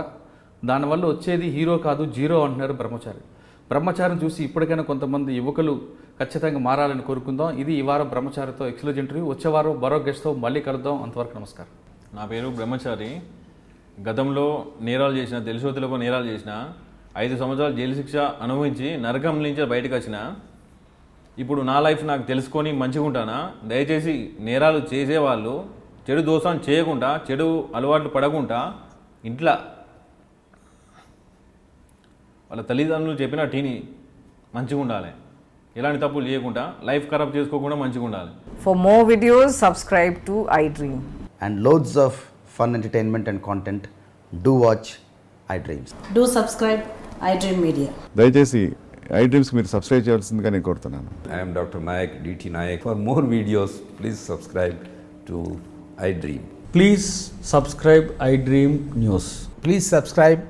దానివల్ల వచ్చేది హీరో కాదు జీరో అంటున్నారు బ్రహ్మచారి. బ్రహ్మచారిని చూసి ఇప్పటికైనా కొంతమంది యువకులు ఖచ్చితంగా మారాలని కోరుకుందాం. ఇది ఈ వారం బ్రహ్మచారితో ఎక్స్క్లూజివ్ ఇంటర్వ్యూ. వచ్చే వారం మరో గెస్ట్తో మళ్ళీ కలుద్దాం. అంతవరకు నమస్కారం. నా పేరు బ్రహ్మచారి. గతంలో నేరాలు చేసిన, తెలిసో తెలియకో నేరాలు చేసిన, 5 సంవత్సరాలు జైలు శిక్ష అనుభవించి నరకం నుంచి బయటకు వచ్చిన, ఇప్పుడు నా లైఫ్ నాకు తెలుసుకొని మంచిగా ఉంటానా? దయచేసి నేరాలు చేసేవాళ్ళు చెడు దోషం చేయకుండా, చెడు అలవాట్లు పడకుండా ఇంట్లో వాళ్ళ తల్లిదండ్రులు చెప్పిన టీని మంచిగా ఉండాలి, ఎలాంటి తప్పులు చేయకుండా, లైఫ్ ఖరాబ్ చేసుకోకుండా మంచిగా ఉండాలి. For more videos, subscribe to iDream. And loads of fun entertainment and content, do watch iDreams. Do subscribe iDream Media. దయచేసి ఐ డ్రీమ్స్కి మీరు సబ్స్క్రైబ్ చేయాల్సిందిగా నేను కోరుతున్నాను. I am Dr. Nayak, DT Nayak. For more videos, please subscribe to iDream. Please subscribe iDream News. Please subscribe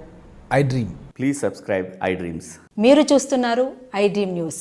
iDream. Please subscribe iDreams. మీరు చూస్తున్నారు iDream News.